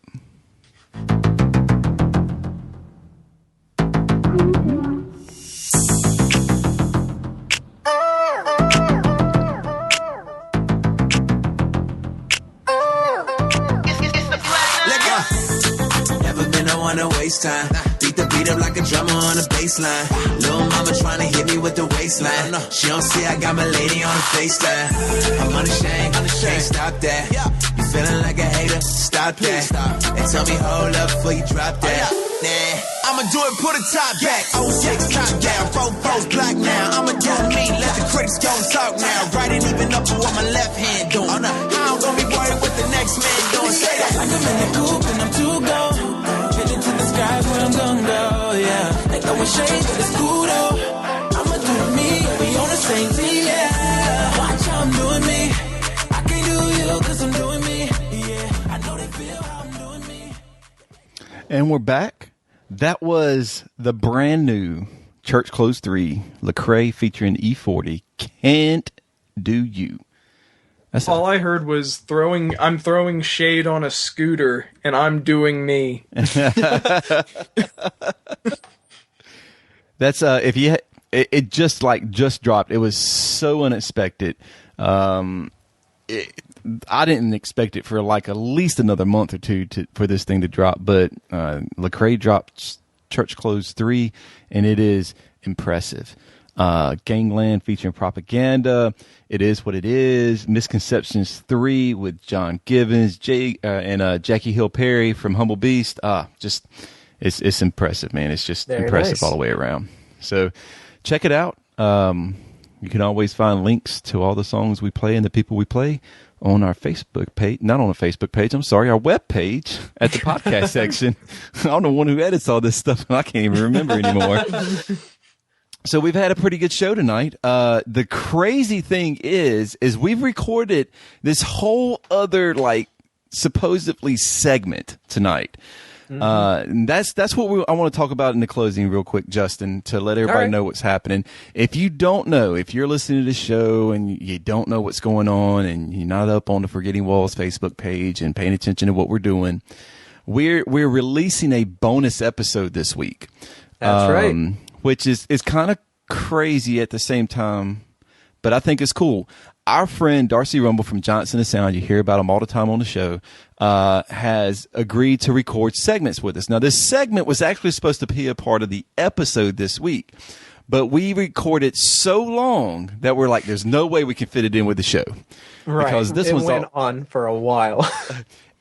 Wanna waste time. Beat the beat up like a drummer on a bass line. Little mama tryna hit me with the waistline. She don't see I got my lady on the FaceTime. I'm unashamed, can't stop that. You feeling like a hater? Stop that. And tell me hold up before you drop that. Nah, I'ma do it, put a top back. 06 top down, 4-4's black now. I'ma do me, let the critics go and talk now. Right ain't even up for what my left hand doing. I don't gonna be worried what the next man doing. Say that. Like I'm in the coupe and I'm too gone. Sky's where I'm gonna go, yeah. Ain't throwing shade, but it's cool though. I'ma do me, we on the same team, yeah. Watch how I'm doing me. I can't do you, cause I'm doing me, yeah. I know they feel how I'm doing me. And we're back. That was the brand new Church Close 3, Lecrae featuring E40, Can't Do You. All I heard was I'm throwing shade on a scooter and I'm doing me. That's it just dropped. It was so unexpected. I didn't expect it for like at least another month or two for this thing to drop, but Lecrae dropped Church Close 3 and it is impressive. Gangland featuring Propaganda. It Is What It Is. Misconceptions 3 with John Givens, and Jackie Hill Perry from Humble Beast. Just it's impressive, man. It's just very impressive all the way around. So check it out. You can always find links to all the songs we play and the people we play on our Facebook page. Not on the Facebook page, I'm sorry, our web page at the podcast section. I'm the one who edits all this stuff, and I can't even remember anymore. So we've had a pretty good show tonight. The crazy thing is we've recorded this whole other supposedly segment tonight. And that's what I want to talk about in the closing real quick, Justin, to let everybody know what's happening. If you don't know, if you're listening to the show and you don't know what's going on and you're not up on the Forgetting Walls Facebook page and paying attention to what we're doing, we're releasing a bonus episode this week. That's right. Which is kind of crazy at the same time, but I think it's cool. Our friend Darcy Rumble from Johnson & Sound, you hear about him all the time on the show, has agreed to record segments with us. Now, this segment was actually supposed to be a part of the episode this week, but we recorded so long that we're like, there's no way we can fit it in with the show. Right. Because this went on for a while.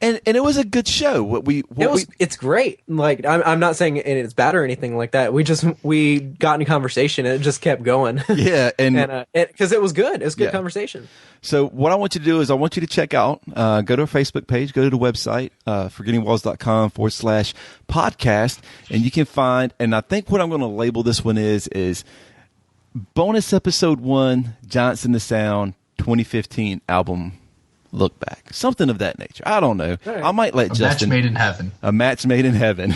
And it was a good show. It's great. Like I'm not saying it's bad or anything like that. We got in conversation and it just kept going. Yeah, and because it was good. It was good conversation. So what I want you to do is I want you to check out, go to our Facebook page, go to the website, forgettingwalls.com/podcast, and you can find, and I think what I'm going to label this one is bonus episode 1, Johnson the Sound 2015 album look back, something of that nature. I don't know. Right. I might let Justin. Match made in heaven. A match made in heaven.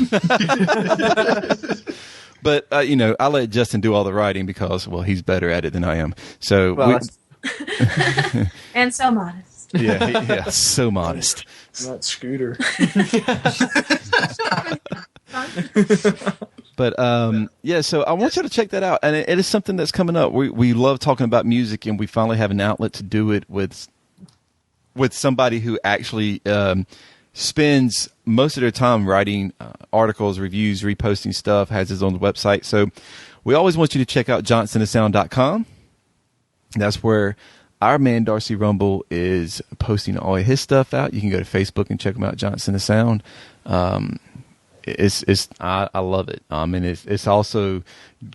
But I let Justin do all the writing because, well, he's better at it than I am. So and so modest. Yeah, so modest. Not Scooter. But so I want you to check that out, and it is something that's coming up. We love talking about music, and we finally have an outlet to do it with somebody who actually spends most of their time writing articles, reviews, reposting stuff, has his own website. So we always want you to check out johnsonthesound.com. That's where our man Darcy Rumble is posting all of his stuff out. You can go to Facebook and check him out, Johnson the Sound. I love it. And it's also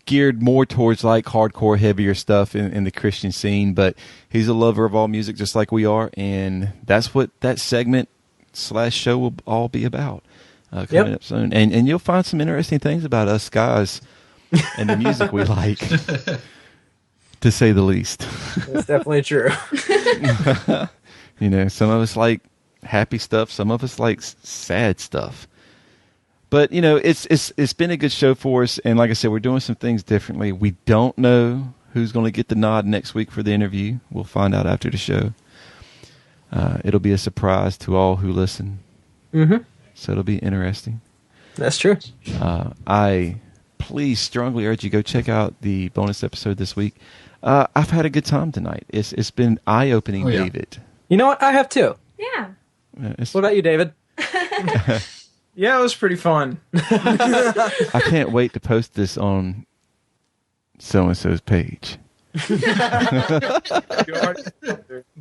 geared more towards like hardcore, heavier stuff in the Christian scene, but he's a lover of all music just like we are, and that's what that segment / show will all be about coming up soon. And you'll find some interesting things about us guys and the music we like, to say the least. That's definitely true. Some of us like happy stuff, some of us like sad stuff. But it's been a good show for us, and like I said, we're doing some things differently. We don't know who's going to get the nod next week for the interview. We'll find out after the show. It'll be a surprise to all who listen. Mm-hmm. So it'll be interesting. That's true. I please strongly urge you go check out the bonus episode this week. I've had a good time tonight. It's been eye-opening, David. You know what? I have too. Yeah. What about you, David? Yeah, it was pretty fun. I can't wait to post this on so-and-so's page.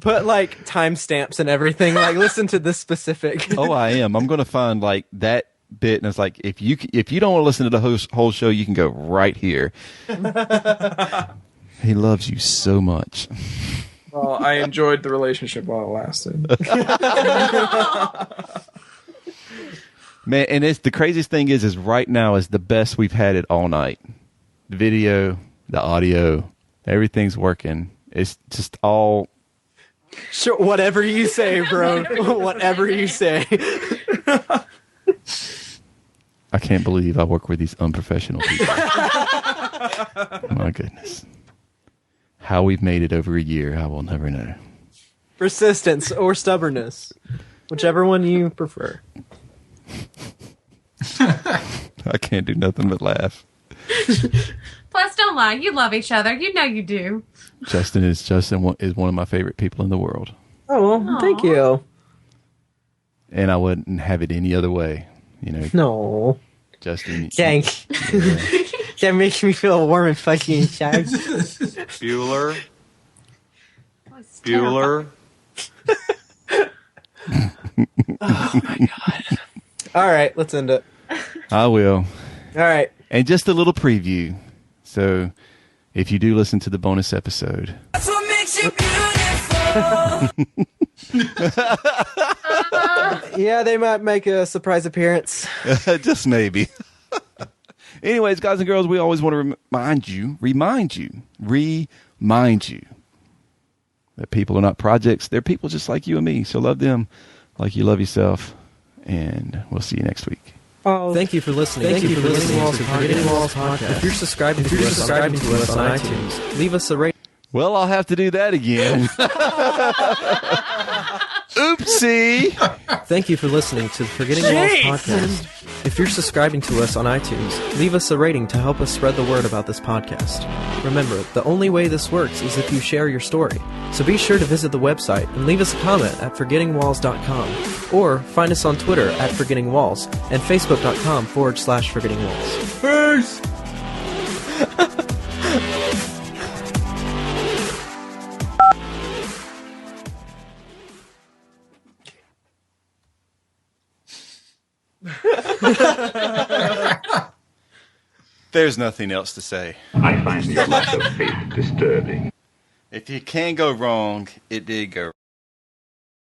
Put like timestamps and everything. Like, listen to this specific. Oh, I am. I'm going to find like that bit, and it's like if you don't want to listen to the whole show, you can go right here. He loves you so much. Well, I enjoyed the relationship while it lasted. Man, and the craziest thing is right now is the best we've had it all night. The video, the audio, everything's working. It's just all... Sure, whatever you say, bro. Whatever you say. I can't believe I work with these unprofessional people. My goodness. How we've made it over a year, I will never know. Persistence or stubbornness. Whichever one you prefer. I can't do nothing but laugh. Plus, don't lie. You love each other. You know you do. Justin is one of my favorite people in the world. Oh, well, thank you. And I wouldn't have it any other way. No. Justin. Thanks. Yeah. That makes me feel warm and fuzzy inside. Bueller. Bueller. Oh my god. All right, let's end it. I will. All right. And just a little preview. So, if you do listen to the bonus episode. That's what makes you beautiful. Yeah, they might make a surprise appearance. Just maybe. Anyways, guys and girls, we always want to remind you that people are not projects. They're people just like you and me. So love them like you love yourself. And we'll see you next week. Oh, thank you for listening. Thank you for listening to Forgetting Walls Podcast. If you're subscribing to us on iTunes, leave us a rating. Well, I'll have to do that again. Oopsie. Thank you for listening to the Forgetting Walls Podcast. If you're subscribing to us on iTunes, leave us a rating to help us spread the word about this podcast. Remember, the only way this works is if you share your story. So be sure to visit the website and leave us a comment at forgettingwalls.com, or find us on Twitter at forgettingwalls and facebook.com/forgettingwalls. Peace! There's nothing else to say. I find this lack of faith disturbing. If you can go wrong, it did go